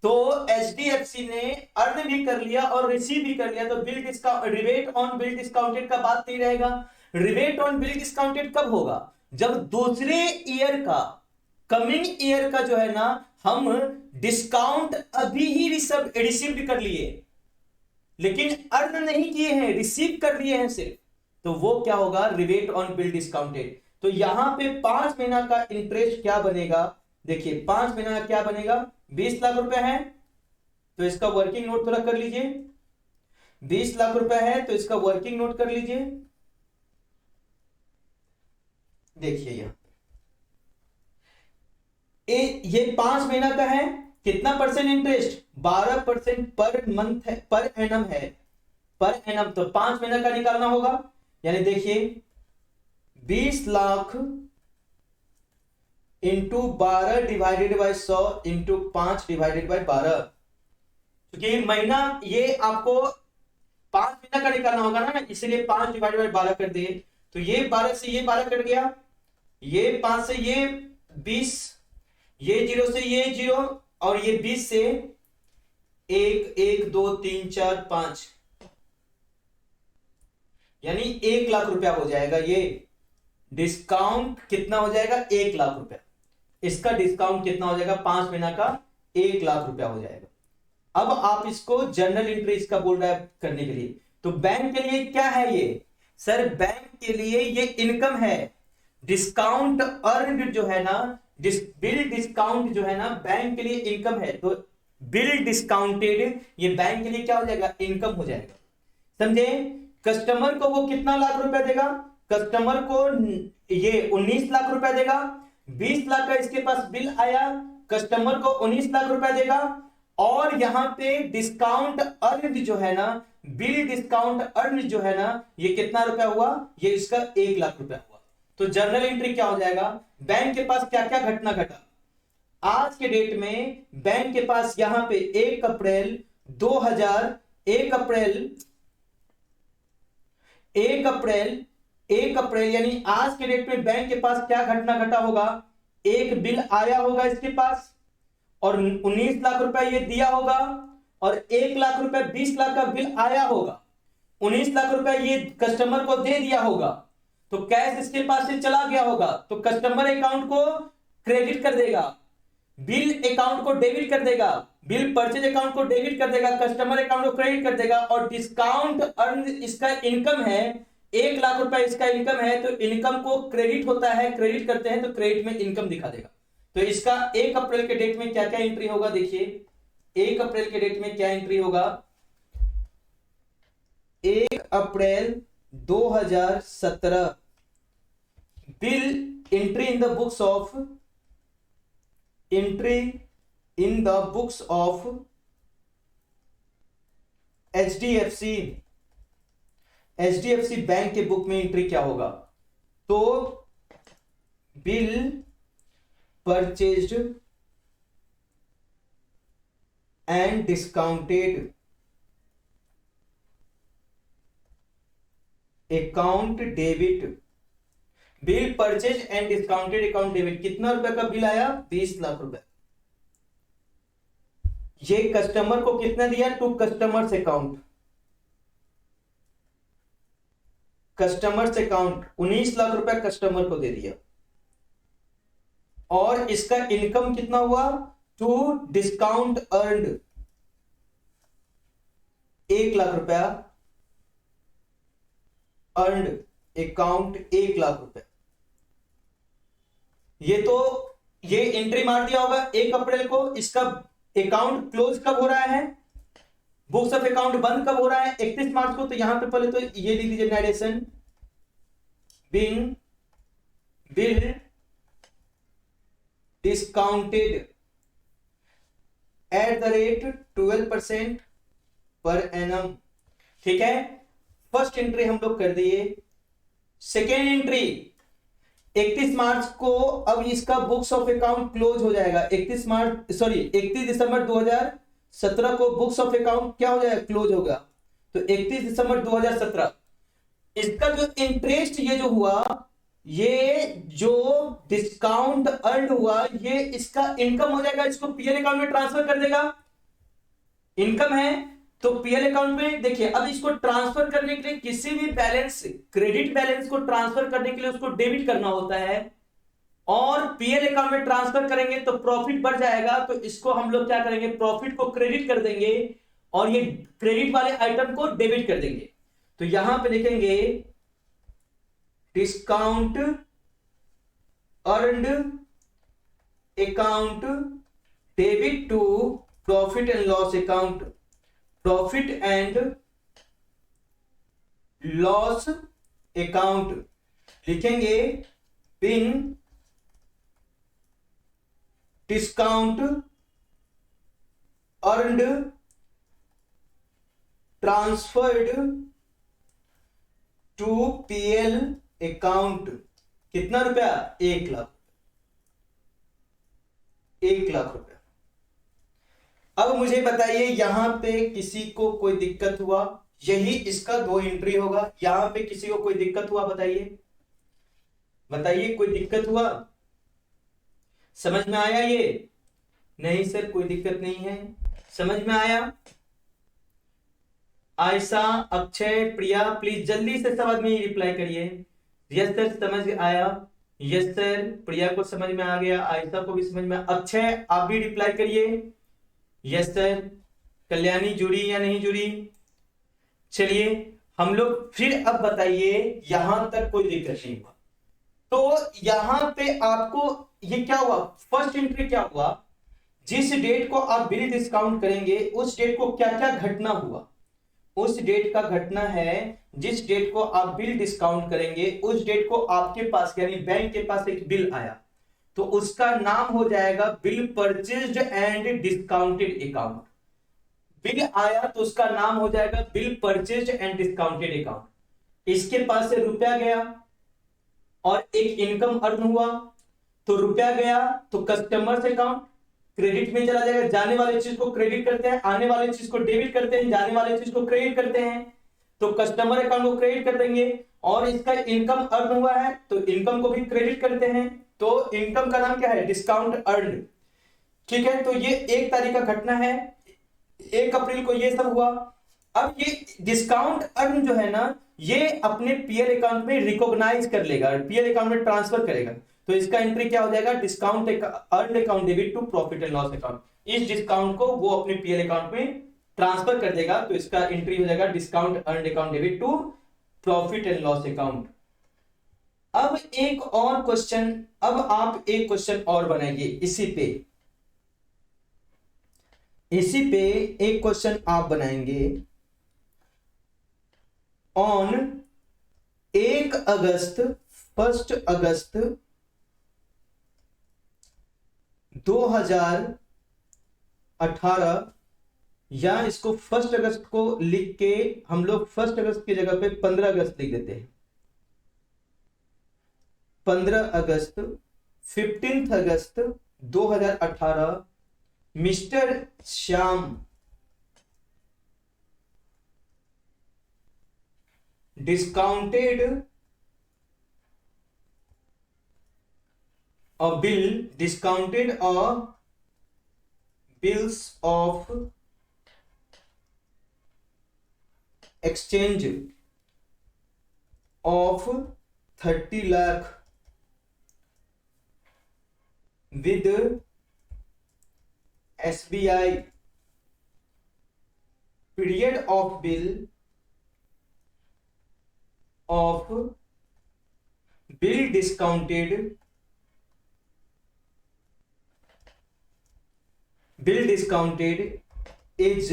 तो HDFC ने अर्न भी कर लिया और रिसीव भी कर लिया, तो bill discount rivet on bill discounted का बात नहीं रहेगा। रिवेट ऑन बिल डिस्काउंटेड कब होगा? जब दूसरे ईयर का, कमिंग ईयर का जो है ना, हम डिस्काउंट अभी ही रिसीव कर लिए लेकिन अर्न नहीं किए हैं, रिसीव कर लिए हैं सिर्फ, तो वो क्या होगा? Rivet on bill discounted. तो यहां पे 5 महीना का इंटरेस्ट क्या बनेगा? देखिए 5 महीना का क्या बनेगा? 20 लाख रुपए है तो इसका वर्किंग नोट थोड़ा कर लीजिए। 20 लाख रुपए है तो इसका वर्किंग नोट कर लीजिए। देखिए यहां ये 5 महीना का है, कितना परसेंट इंटरेस्ट? 12% पर मंथ है, पर एनम है, पर एनम। तो 5 महीना का निकालना होगा, यानी देखिए 20 lakh into 12 divided by 100 into 5 divided by 12, क्योंकि महीना ये आपको 5 महीना का निकालना होगा ना, इसलिए 5 डिवाइडेड बाय 12 कर दिए। तो ये 12 से ये 12 कट गया, ये 5 से ये 20, ये 0 से ये 0 और ये 20 से 1 1 2 3 4 5, यानी 1 लाख रुपया हो जाएगा। ये डिस्काउंट कितना हो जाएगा? 1 लाख रुपया। इसका डिस्काउंट कितना हो जाएगा? 5 महीना का 1 लाख रुपया हो जाएगा। अब आप इसको जर्नल एंट्री इसका बोल रहा है करने के लिए, तो बैंक के लिए क्या है ये? सर बैंक के लिए ये इनकम है। डिस्काउंट अर्न जो है ना, बिल डिस्काउंट जो है ना, बैंक के लिए इनकम है। तो बिल डिस्काउंटेड ये बैंक के लिए क्या हो जाएगा? इनकम हो जाएगा। समझे? कस्टमर को वो कितना लाख रुपया देगा? कस्टमर को ये 19 लाख रुपया देगा। 20 लाख का इसके पास बिल आया, कस्टमर को 19 लाख रुपया देगा। और यहां पे डिस्काउंट अर्न जो है ना, बिल डिस्काउंट अर्न जो है ना, ये कितना रुपया हुआ? ये इसका 1 लाख रुपया हुआ। तो जर्नल एंट्री क्या हो जाएगा? बैंक के पास क्या क्या घटना घटा? आज के डेट में बैंक के पास यहां पे 1 अप्रैल 2000 1 अप्रैल यानी आज के डेट में बैंक के पास क्या घटना घटा होगा, एक बिल आया होगा इसके पास और 19 लाख रुपए ये दिया होगा और 1 लाख रुपए 20 लाख का बिल आया होगा, 19 लाख रुपए ये कस्टमर को दे दिया होगा, तो कैश इसके पास से चला गया होगा, तो कस्टमर अकाउंट को क्रेडिट कर देगा, बिल अकाउंट को डेबिट कर देगा, बिल परचेज अकाउंट को डेबिट कर देगा, कस्टमर अकाउंट को क्रेडिट कर देगा और डिस्काउंट अर्न इसका इनकम है, 1 लाख रुपए इसका इनकम है, तो इनकम को क्रेडिट होता है, क्रेडिट करते हैं तो क्रेडिट में इनकम दिखा देगा। तो इसका 1 अप्रैल के डेट में क्या क्या एंट्री होगा, देखिए 1 अप्रैल के डेट में क्या एंट्री होगा, 1 अप्रैल 2017 bill entry in the books of HDFC bank के बुक में एंट्री क्या होगा, तो bill purchased and discounted account debit, bill purchase and discounted account debit, कितना रुपए का बिल आया, 20 लाख रुपए, ये कस्टमर को कितना दिया, टू कस्टमर्स अकाउंट, 19 लाख रुपए कस्टमर को दे दिया और इसका इनकम कितना हुआ, टू डिस्काउंट अर्नड 1 लाख रुपया, अर्नड अकाउंट 1 लाख रुपए, ये एंट्री मार दिया होगा 1 अप्रैल को। इसका अकाउंट क्लोज कब हो रहा है, बुक्स ऑफ अकाउंट बंद कब हो रहा है, 31 मार्च को। तो यहां पे पहले तो ये लिख दीजिए narration, bill discounted at the rate 12% per annum, ठीक है। फर्स्ट एंट्री हम लोग कर दिए। सेकेंड एंट्री 31 मार्च को, अब इसका बुक्स ऑफ अकाउंट क्लोज हो जाएगा, 31 दिसंबर 2017 को बुक्स ऑफ अकाउंट क्या हो जाएगा, क्लोज होगा। तो 31 दिसंबर 2017 इसका जो इंटरेस्ट ये जो हुआ, ये जो डिस्काउंट अर्न हुआ, ये इसका इनकम हो जाएगा, इसको पीएल अकाउंट में ट्रांसफर कर देगा। इनकम है तो पीएल अकाउंट में देखिए, अब इसको ट्रांसफर करने के लिए किसी भी बैलेंस, क्रेडिट बैलेंस को ट्रांसफर करने के लिए उसको डेबिट करना होता है और पीएल अकाउंट में ट्रांसफर करेंगे तो प्रॉफिट बढ़ जाएगा। तो इसको हम लोग क्या करेंगे, प्रॉफिट को क्रेडिट कर देंगे और ये क्रेडिट वाले आइटम को डेबिट कर देंगे। तो यहां पे लिखेंगे discount earned account debit to profit and loss account, profit and loss account लिखेंगे पिन discount earned transferred to PL account, कितना रुपया, 1 लाख, 1 लाख रुपया। अब मुझे बताइए यहां पे किसी को कोई दिक्कत हुआ, यही इसका 2 एंट्री होगा। यहां पे किसी को कोई दिक्कत हुआ, बताइए कोई दिक्कत हुआ, समझ में आया ये? नहीं सर कोई दिक्कत नहीं है, समझ में आया? आयशा, अक्षय, प्रिया प्लीज जल्दी से सब आदमी रिप्लाई करिए। यस सर समझ आया, यस सर, प्रिया को समझ में आ गया, आयशा को भी समझ में, अक्षय आप भी रिप्लाई करिए, यस सर। कल्याणी जुड़ी या नहीं जुड़ी? चलिए हम लोग फिर अब बताइए, यहां तक कोई दिक्कत नहीं हुआ। तो यहां पे आपको ये क्या हुआ, फर्स्ट एंट्री क्या हुआ, जिस डेट को आप बिल डिस्काउंट करेंगे उस डेट को क्या क्या घटना हुआ, उस डेट का घटना है, जिस डेट को आप बिल डिस्काउंट करेंगे उस डेट को आपके पास यानी बैंक के पास एक बिल आया, तो उसका नाम हो जाएगा bill purchased and discounted account. Bill आया तो उसका नाम हो जाएगा bill purchased and discounted account. इसके पास से रुपया गया और एक इनकम अर्न हुआ, तो रुपया गया तो कस्टमर्स अकाउंट, क्रेडिट में चला जाएगा, जाने वाले चीज को क्रेडिट करते हैं, आने वाले चीज को डेबिट करते हैं, जाने वाले चीज को क्रेडिट करते हैं, तो कस्टमर अकाउंट को क्रेडिट कर देंगे। और इसका इनकम अर्न हुआ है तो इनकम को भी क्रेडिट करते हैं, तो इनकम का नाम क्या है, डिस्काउंट अर्न। ठीक है, तो ये 1 तारीख का घटना है, 1 अप्रैल को ये सब हुआ। अब ये डिस्काउंट अर्न जो है ना, ये अपने पीएल अकाउंट में रिकॉग्नाइज कर लेगा, पीएल अकाउंट में ट्रांसफर करेगा, तो इसका एंट्री क्या हो जाएगा, discount earn account debit to profit and loss account. इस डिस्काउंट को वो अपने पीएल अकाउंट में ट्रांसफर कर देगा, तो इसका एंट्री हो जाएगा discount earn account debit to profit and loss account. अब एक और क्वेश्चन, अब आप एक क्वेश्चन और बनाइए इसी पे एक क्वेश्चन आप बनाएंगे। ऑन 1 अगस्त 2018, या इसको 1 अगस्त को लिख के हम लोग 1 अगस्त की जगह पे 15 अगस्त लिख देते हैं। 15 अगस्त 15 अगस्त 2018, mister Shyam discounted a bills of exchange of 30 lakh with SBI, period of bill of bill discounted is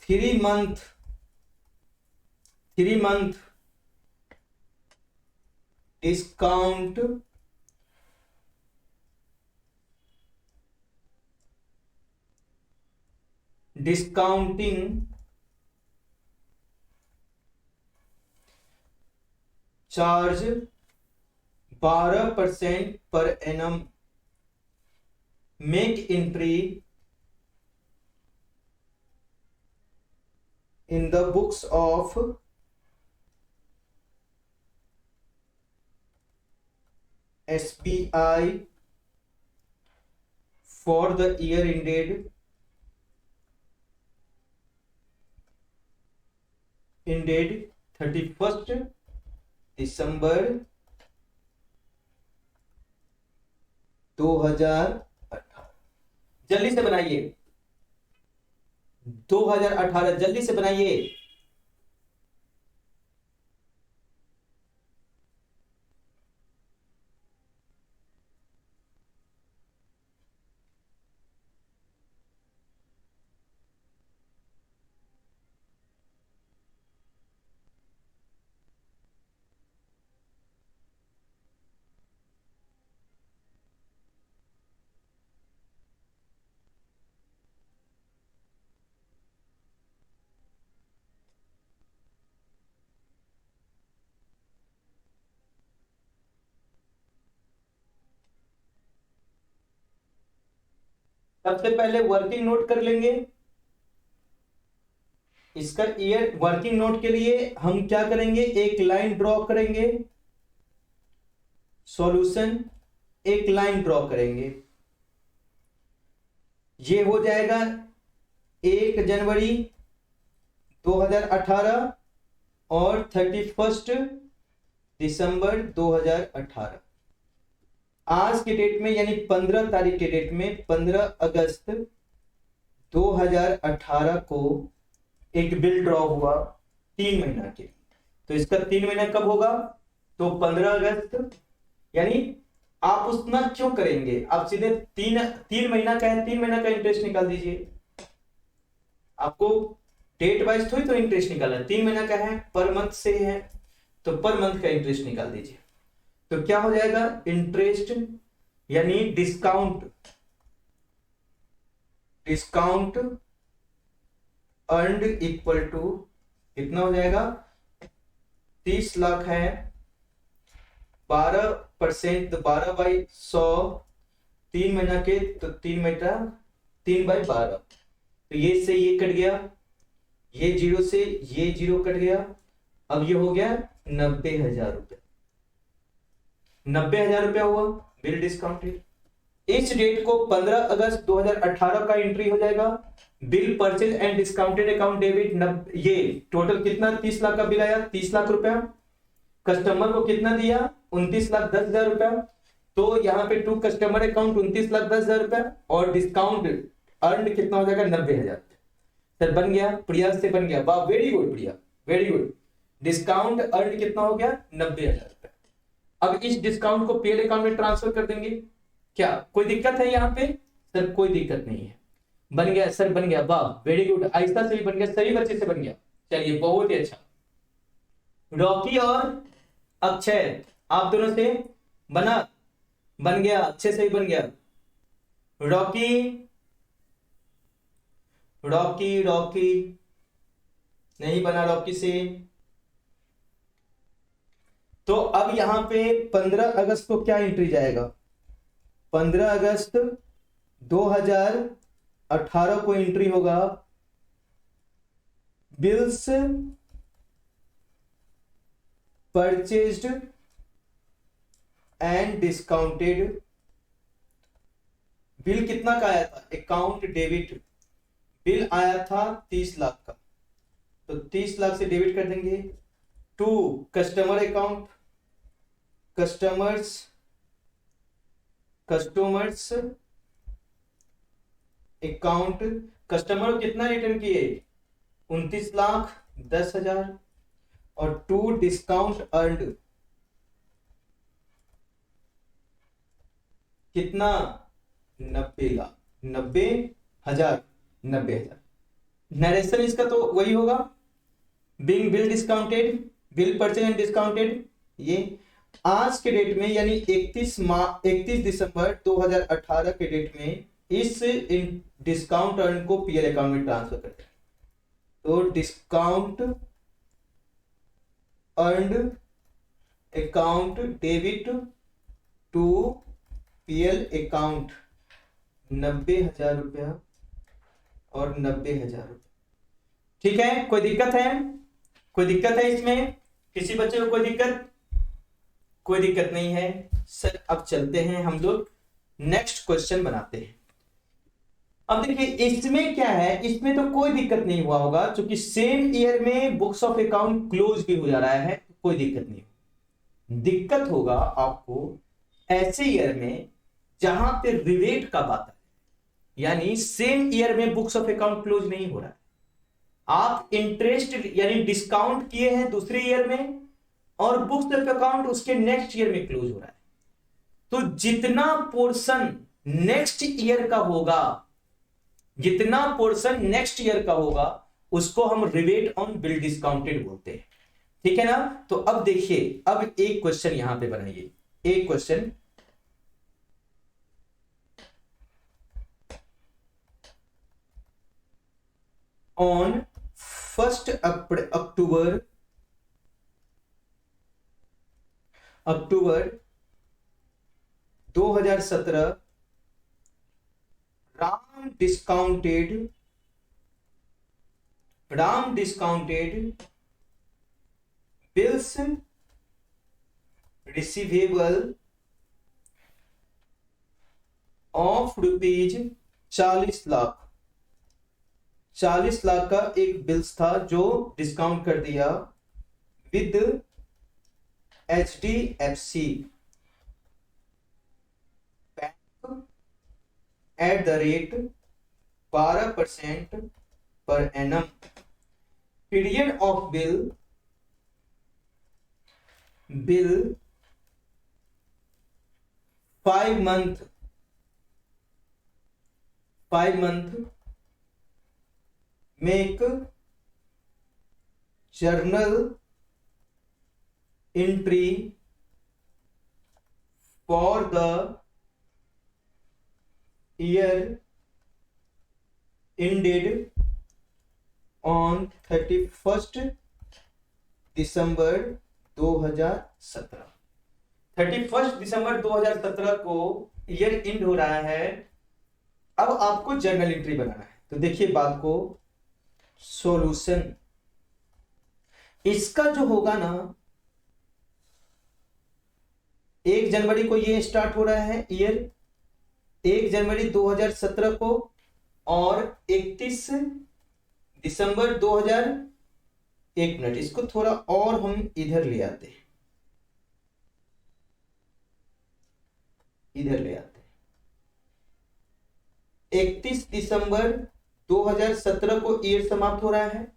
3 month discount discounting charge 12% per annum, make entry in the books of SBI for the year ended 31st दिसंबर 2018। जल्दी से बनाइए, 2018 जल्दी से बनाइए। सबसे पहले working note कर लेंगे। इसका ईयर वर्किंग नोट के लिए हम क्या करेंगे, एक लाइन ड्रॉ करेंगे, सॉल्यूशन एक लाइन ड्रॉ करेंगे। ये हो जाएगा 1 जनवरी 2018 और 31 दिसंबर 2018। आज के डेट में यानी 15 तारीख के डेट में 15 अगस्त 2018 को एक बिल ड्रॉ हुआ 3 महीना के, तो इसका 3 महीना कब होगा, तो 15 अगस्त। यानी आप उतना क्यों करेंगे, आप सीधे 3 महीना का है, 3 महीना का इंटरेस्ट निकाल दीजिए। आपको डेट वाइज थोड़ी तो इंटरेस्ट निकालना है, 3 महीना का है, पर मंथ से है, तो पर मंथ का इंटरेस्ट निकाल दीजिए। तो क्या हो जाएगा, इंटरेस्ट यानी डिस्काउंट अर्नड इक्वल टू कितना हो जाएगा, 30 लाख है, 12%, 12/100 3 महीना के तो 3/12, तो ये से ये कट गया, ये 0 से ये 0 कट गया, अब ये हो गया 90,000 रुपया। 90,000 रुपया हुआ बिल डिस्काउंटेड। इस डेट को 15 अगस्त 2018 का एंट्री हो जाएगा। Bill purchase and discounted account debit, ये टोटल कितना 30 लाख का बिल आया, 30 लाख रुपया। कस्टमर को कितना दिया, 29,10,000 रुपया। तो यहाँ पे टू कस्टमर अकाउंट 29,10,000 रुपया और डिस्काउंट अर्न कितना हो जाएगा 90,000। सर बन गया, प्रिया से बन गया, वाह वेरी गुड प्रिया, वेरी गुड। डिस्काउंट अर्न कितना हो गया 90,000 रुपया। अब इस डिस्काउंट को पीएल अकाउंट में ट्रांसफर कर देंगे। क्या कोई दिक्कत है यहाँ पे? सर कोई दिक्कत नहीं है, बन गया सर, बन गया, वाह वेरी गुड। आहिस्ता से भी बन गया, सही बच्चे से बन गया, चलिए बहुत ही अच्छा। रॉकी और अक्षय आप दोनों से बना, बन गया, अच्छे से ही बन गया। रॉकी रॉकी रॉकी नहीं बना रॉकी से। तो अब यहां पे 15 अगस्त को क्या एंट्री जाएगा, 15 अगस्त 2018 को एंट्री होगा bills purchased and discounted. Bill कितना का आया था, अकाउंट डेबिट बिल आया था 30 लाख का, तो 30 लाख से डेबिट कर देंगे to customer account, customers account. Customer कितना रिटर्न किए, 29,10,000 और टू डिस्काउंट अर्नड कितना 90 लाख, 90,000, 90,000। नरेशन इसका तो वही होगा, being bill discounted, bill purchase and discounted. ये आज के डेट में यानी 31 दिसंबर 2018 के डेट में इस डिस्काउंट अर्न को पीएल अकाउंट में ट्रांसफर करते हैं। तो discount earned account debit to PL account 90,000 रुपया और 90,000 रुपया। ठीक है, कोई दिक्कत है, कोई दिक्कत है इसमें, किसी बच्चे को कोई दिक्कत? कोई दिक्कत नहीं है सर। अब चलते हैं हम लोग नेक्स्ट क्वेश्चन बनाते हैं। अब देखिए इसमें क्या है, इसमें तो कोई दिक्कत नहीं हुआ होगा क्योंकि सेम ईयर में बुक्स ऑफ अकाउंट क्लोज भी हो जा रहा है, कोई दिक्कत नहीं। दिक्कत होगा आपको ऐसे ईयर में जहां पे रिवेट का बात है, यानी सेम ईयर में बुक्स ऑफ अकाउंट क्लोज नहीं हो रहा है, आप इंटरेस्ट यानी डिस्काउंट किए हैं दूसरे ईयर में और बुक्स ऑफ अकाउंट उसके नेक्स्ट ईयर में क्लोज हो रहा है। तो जितना पोर्शन नेक्स्ट ईयर का होगा, जितना पोर्शन नेक्स्ट ईयर का होगा उसको हम रिवेट ऑन बिल डिस्काउंटेड बोलते हैं। ठीक है ना? तो अब देखिए, अब एक क्वेश्चन यहां पे बनाइए, एक question on 1 October 2017 Ram discounted bills receivable of rupees 40 lakh. 40 lakh का एक बिल्स था जो डिस्काउंट कर दिया with HDFC bank at the rate 12% per annum. Period of bill 5 month make journal entry for the year ended on 31st दिसंबर 2017। 31 दिसंबर 2017 को year and हो रहा है, अब आपको जर्नल एंट्री बनाना है। तो देखिए बात को, सॉल्यूशन इसका जो होगा ना, 1 जनवरी को ये स्टार्ट हो रहा है ईयर, 1 जनवरी 2017 को, और 31 दिसंबर 2000। एक मिनट, इसको थोड़ा और हम इधर ले आते हैं, इधर ले आते हैं। 31 दिसंबर 2017 को ईयर समाप्त हो रहा है।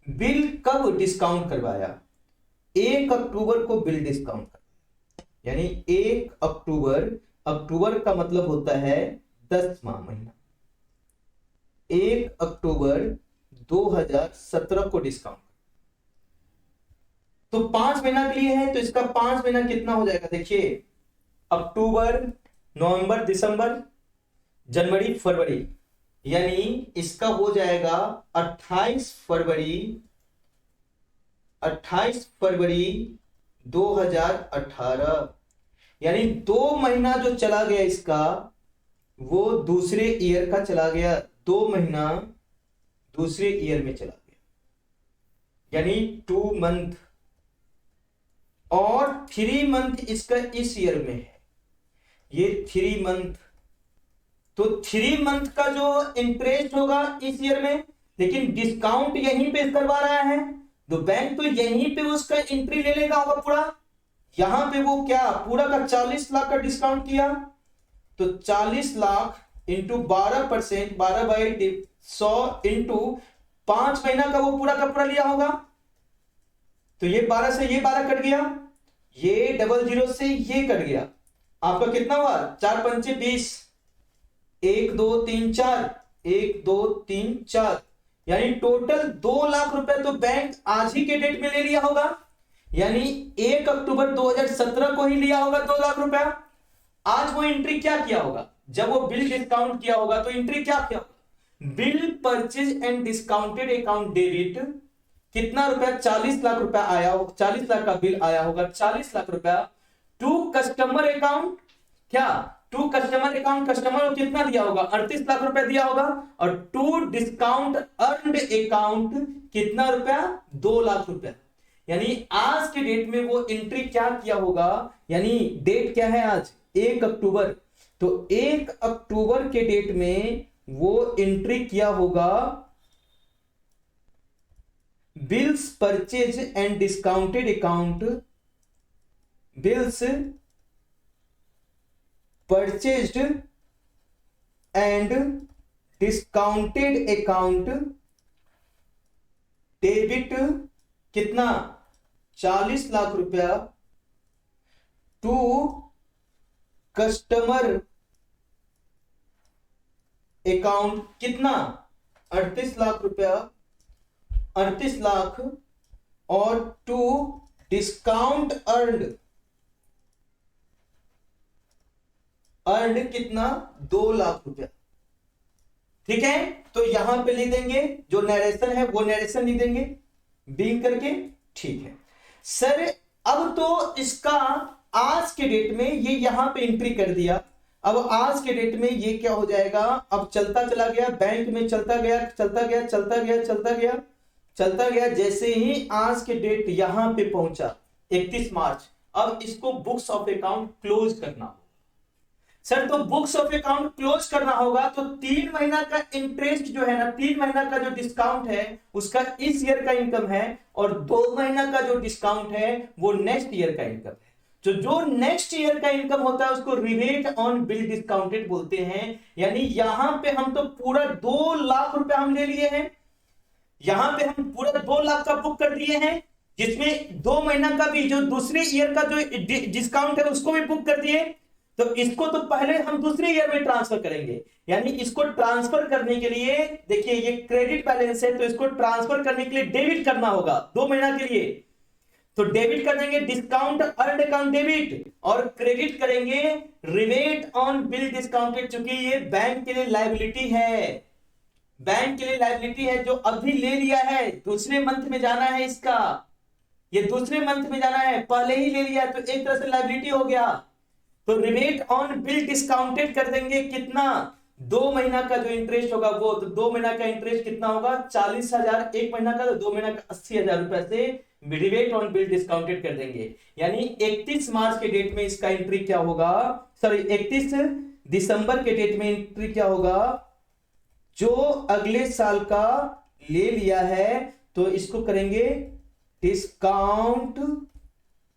बिल कब डिस्काउंट करवाया? 1 अक्टूबर को बिल डिस्काउंट करवाया, यानी 1 अक्टूबर, अक्टूबर का मतलब होता है 10वां महीना। 1 अक्टूबर 2017 को डिस्काउंट, तो 5 महीना के लिए है, तो इसका 5 महीना कितना हो जाएगा? देखिए, अक्टूबर, नवंबर, दिसंबर, जनवरी, फरवरी, यानी इसका हो जाएगा 28 फरवरी 2018। यानी 2 महीना जो चला गया इसका, वो दूसरे ईयर का चला गया, 2 महीना दूसरे ईयर में चला गया, यानी 2 मंथ, और 3 मंथ इसका इस ईयर में है, ये 3 मंथ। तो 3 मंथ का जो इंटरेस्ट होगा इस ईयर में, लेकिन डिस्काउंट यहीं पे करवा रहा है, तो बैंक तो यहीं पे उसका एंट्री ले लेगा होगा पूरा। यहां पे वो क्या पूरा का 40 लाख का डिस्काउंट किया, तो 40 लाख इंटू 12%, 12/100 इंटू 5 महीना का वो पूरा का पूरा लिया होगा। तो ये 12 से ये 12 कट गया, ये 00 से ये कट गया, आपका कितना हुआ? 4 पंचे 20, 1 2 3 4, 1 2 3 4, यानी टोटल 2 लाख रुपए तो बैंक आज ही के डेट में ले लिया होगा, यानी 1 अक्टूबर 2017 को ही लिया होगा 2 लाख रुपया। आज वो एंट्री क्या किया होगा? जब वो बिल डिस्काउंट किया होगा तो एंट्री क्या किया होगा? Bill purchase and discounted account debit, कितना रुपया? 40 लाख रुपया आया होगा, 40 लाख का बिल आया होगा, 40 लाख रुपया टू कस्टमर अकाउंट, क्या टू कस्टमर अकाउंट, कस्टमर को कितना दिया होगा? 38 लाख रुपया दिया होगा, और टू डिस्काउंट अर्नड अकाउंट कितना रुपया? 2 लाख रुपया। यानी आज के डेट में वो एंट्री क्या किया होगा? यानी डेट क्या है आज? 1 अक्टूबर, तो 1 अक्टूबर के डेट में वो एंट्री किया होगा bills purchase and discounted account, bills purchased and discounted account debit, कितना? 40 लाख रुपया टू कस्टमर अकाउंट, कितना? 38 लाख रुपया, 38 लाख, और टू डिस्काउंट अर्नड कितना? 2 लाख रुपया। ठीक है, तो यहां पे लिख देंगे जो नरेशन है वो नरेशन लिख देंगे बीइंग करके। ठीक है सर, अब तो इसका आज के डेट में ये यहां पे एंट्री कर दिया, अब आज के डेट में ये क्या हो जाएगा? अब चलता चला गया, बैंक में चलता गया, चलता गया, चलता गया, चलता गया, चलता गया, जैसे ही आज के डेट यहां पे पहुंचा 31 मार्च, अब इसको बुक्स ऑफ अकाउंट क्लोज करना होगा। सर तो बुक्स ऑफ अकाउंट क्लोज करना होगा, तो 3 महीना का इंटरेस्ट जो है ना, 3 महीना का जो डिस्काउंट है उसका इस ईयर का इनकम है, और 2 महीना का जो डिस्काउंट है वो नेक्स्ट ईयर का इनकम है। तो जो नेक्स्ट ईयर का इनकम होता है उसको रिबेट ऑन बिल डिस्काउंटेड बोलते हैं। यानी यहां पे हम तो पूरा 2 लाख रुपए हम ले लिए हैं, यहां पे हम पूरा 2 लाख का बुक कर दिए हैं, जिसमें 2 महीना का भी जो दूसरे ईयर का जो डिस्काउंट है उसको भी बुक कर दिए। तो इसको तो पहले हम दूसरे ईयर में ट्रांसफर करेंगे, यानी इसको ट्रांसफर करने के लिए देखिए ये क्रेडिट बैलेंस है, तो इसको ट्रांसफर करने के लिए डेबिट करना होगा 2 महीना के लिए, तो डेबिट कर देंगे डिस्काउंट अर्नड अकाउंट डेबिट, और क्रेडिट करेंगे रिबेट ऑन बिल डिस्काउंटेड, चूंकि ये बैंक के लिए लायबिलिटी है, बैंक के लिए लायबिलिटी है, जो अभी ले लिया है दूसरे मंथ में जाना है इसका, ये दूसरे मंथ में जाना है, पहले ही ले लिया है तो एक तरह से लायबिलिटी हो गया। तो रिबेट ऑन बिल डिस्काउंटेड कर देंगे कितना, 2 महीना का जो इंटरेस्ट होगा वो, तो 2 महीना का इंटरेस्ट कितना होगा 40,000, 1 महीना का, तो 2 महीना का 80,000 रुपए से रिबेट ऑन बिल डिस्काउंटेड कर देंगे। यानी 31 मार्च के डेट में इसका एंट्री क्या होगा, सॉरी 31 दिसंबर के डेट में एंट्री क्या होगा, जो अगले साल का ले लिया है तो इसको करेंगे discount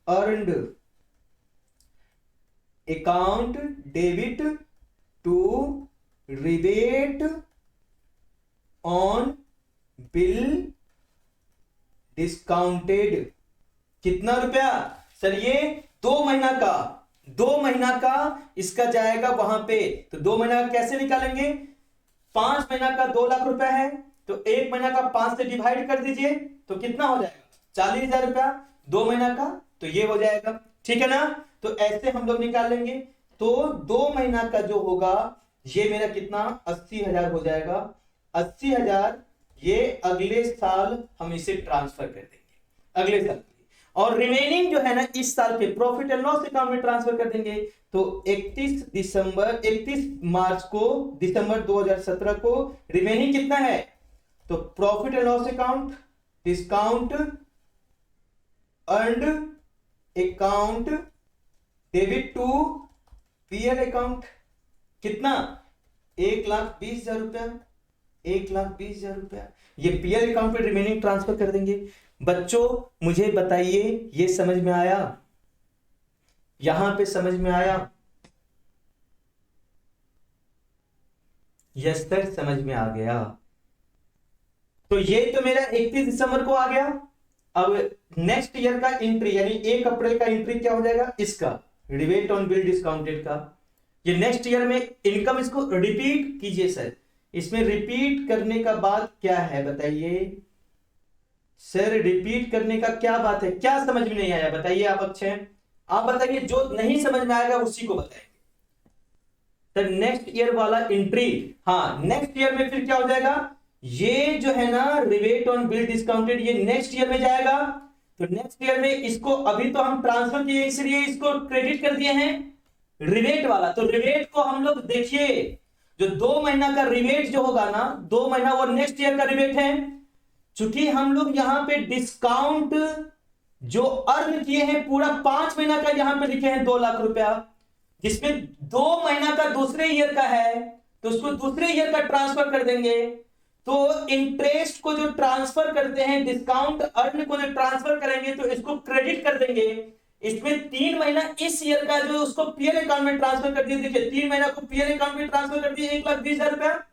earned, account debit to rebate on bill discounted. कितना रुपया सर, ये 2 महीना का, 2 महीना का इसका जाएगा वहां पे, तो 2 महीना का कैसे निकालेंगे, 5 महीना का 2 लाख रुपया है, तो 1 महीना का 5 से डिवाइड कर दीजिए तो कितना हो जाएगा 40,000 रुपया 2 महीना का, तो ये हो जाएगा, ठीक है ना। तो ऐसे हम लोग निकाल लेंगे, तो 2 महीना का जो होगा ये मेरा कितना 80,000 हो जाएगा, 80,000 ये अगले साल हम इसे ट्रांसफर कर देंगे अगले साल, और रिमेनिंग जो है ना इस साल के प्रॉफिट एंड लॉस अकाउंट में ट्रांसफर कर देंगे। तो 31 मार्च को दिसंबर 2017 को रिमेनिंग कितना है, तो profit and loss account, discount earned account debit to PL account, कितना 1,20,000 रुपया, 1,20,000 रुपया ये पीएल अकाउंट पे रिमेनिंग ट्रांसफर कर देंगे। बच्चों मुझे बताइए ये समझ में आया, यहां पे समझ में आया, यस सर समझ में आ गया। तो ये तो मेरा 31 दिसंबर को आ गया। अब नेक्स्ट ईयर का एंट्री यानी 1 अप्रैल का एंट्री क्या हो जाएगा, इसका रिबेट ऑन बिल डिस्काउंटेड का। ये नेक्स्ट ईयर में इनकम, इसको रिपीट कीजिए सर, इसमें रिपीट करने का बात क्या है बताइए सर, रिपीट करने का क्या बात है, क्या समझ में नहीं आया बताइए आप, अक्षय आप बताइए, जो नहीं समझ में आएगा उसी को बताएंगे। सर नेक्स्ट ईयर वाला एंट्री, हाँ नेक्स्ट ईयर में फिर क्या हो जाएगा, ये जो है ना रिबेट ऑन बिल डिस्काउंटेड ये नेक्स्ट ईयर में जाएगा। तो नेक्स्ट ईयर में इसको अभी तो हम ट्रांसफर किए इसलिए इसको क्रेडिट कर दिए हैं रिबेट वाला, तो रिबेट को हम लोग देखिए जो 2 महीना का रिबेट जो होगा ना, 2 महीना वो नेक्स्ट ईयर का रिबेट है। चूंकि हम लोग यहां पे डिस्काउंट जो अर्न किए हैं पूरा 5 महीना का यहां पे लिखे हैं 2 लाख रुपया, जिसमें 2 महीना का दूसरे ईयर का है तो उसको दूसरे ईयर का ट्रांसफर कर देंगे। तो इंटरेस्ट को जो ट्रांसफर करते हैं, डिस्काउंट अर्न को जो ट्रांसफर करेंगे तो इसको क्रेडिट कर देंगे। इसमें 3 महीना इस ईयर का जो उसको पीएल अकाउंट में ट्रांसफर कर दिया, देखिए 3 महीना को पीएल अकाउंट में ट्रांसफर कर दिया 1,20,000 रुपया,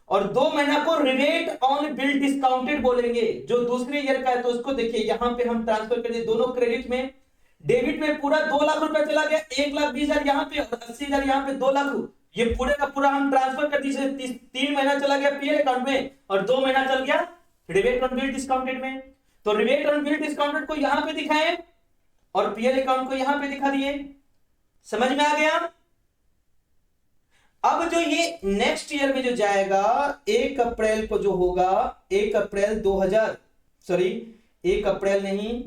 और 2 महीना को रिबेट ऑन बिल डिस्काउंटेड बोलेंगे जो दूसरे ईयर का है, तो उसको देखिए यहां पे हम ट्रांसफर कर दिए दोनों क्रेडिट में, डेबिट में पूरा 2 लाख रुपया चला गया, 1,20,000 यहां पे और 80,000 यहां पे, 2 लाख ये पूरे का पूरा हम ट्रांसफर कर दिए। 3 महीना चला गया पीएल अकाउंट में और 2 महीना चल गया रिबेट ऑन बिल डिस्काउंटेड में। तो रिबेट ऑन बिल डिस्काउंटेड को यहां पे दिखाएं और पीएल अकाउंट को यहां पे दिखा दिए, समझ में आ गया। अब जो ये नेक्स्ट ईयर में जो जाएगा 1 अप्रैल को जो होगा, 1 अप्रैल 2000 सॉरी 1 अप्रैल नहीं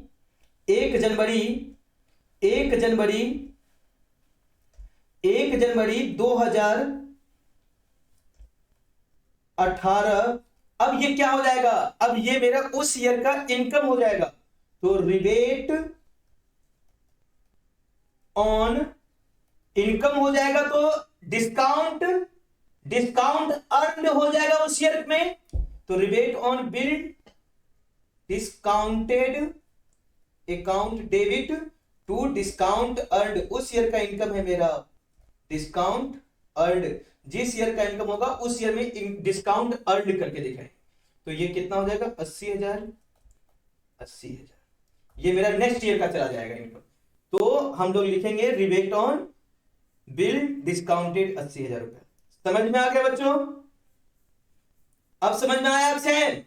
1 जनवरी 2018। अब ये क्या हो जाएगा, अब ये मेरा उस ईयर का इनकम हो जाएगा। तो रिबेट ऑन इनकम हो जाएगा, तो डिस्काउंट अर्न हो जाएगा उस ईयर में। तो rebate on bill discounted account debit to discount earn, उस ईयर का इनकम है मेरा डिस्काउंट अर्न, जिस ईयर का इनकम होगा उस ईयर में डिस्काउंट अर्न करके दिखाएं। तो ये कितना हो जाएगा 80,000, ये मेरा नेक्स्ट ईयर का चला जाएगा इनकम। तो हम लोग लिखेंगे रिबेट ऑन बिल डिस्काउंटेड 80,000 रुपया। समझ में आ गया बच्चों, अब समझ में आया आपसे,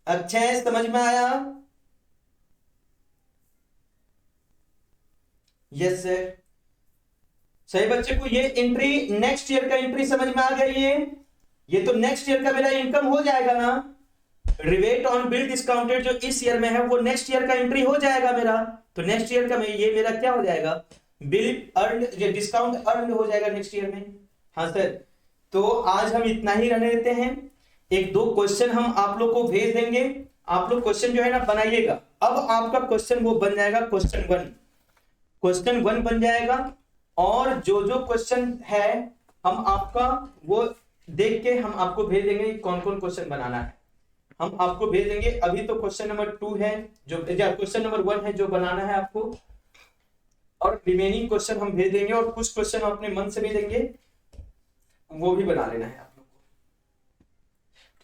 अच्छा है समझ में आया, यस सर सही। बच्चे को ये एंट्री नेक्स्ट ईयर का एंट्री समझ में आ गई है, ये तो नेक्स्ट ईयर का मेरा इनकम हो जाएगा ना। रिवेट ऑन बिल डिस्काउंटेड जो इस ईयर में है वो नेक्स्ट ईयर का एंट्री हो जाएगा मेरा, तो नेक्स्ट ईयर का ये मेरा क्या हो जाएगा, बिल अर्न, ये डिस्काउंट अर्न हो जाएगा नेक्स्ट ईयर में। हाँ सर, तो आज हम इतना ही रहने देते हैं। एक दो क्वेश्चन हम आप लोग को भेज देंगे, आप लोग क्वेश्चन जो है ना बनाइएगा। अब आपका क्वेश्चन वो बन जाएगा क्वेश्चन वन बन जाएगा, और जो जो क्वेश्चन है हम आपका वो देख के हम आपको भेज देंगे कौन कौन क्वेश्चन बनाना है, हम आपको भेज देंगे। अभी तो क्वेश्चन नंबर 2 है जो, क्वेश्चन नंबर 1 है जो बनाना है आपको, और रिमेनिंग क्वेश्चन हम भेज देंगे, और कुछ क्वेश्चन अपने मन से भी देंगे, वो भी बना लेना है आप लोग को।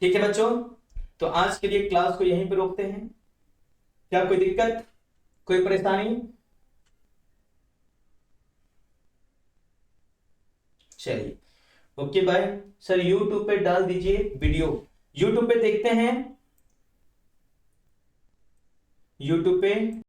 ठीक है बच्चों, तो आज के लिए क्लास को यहीं पे रोकते हैं। क्या कोई दिक्कत, कोई परेशानी? चलिए ओके बाय सर। यूट्यूब पे डाल दीजिए वीडियो, यूट्यूब पे देखते हैं, यूट्यूब पे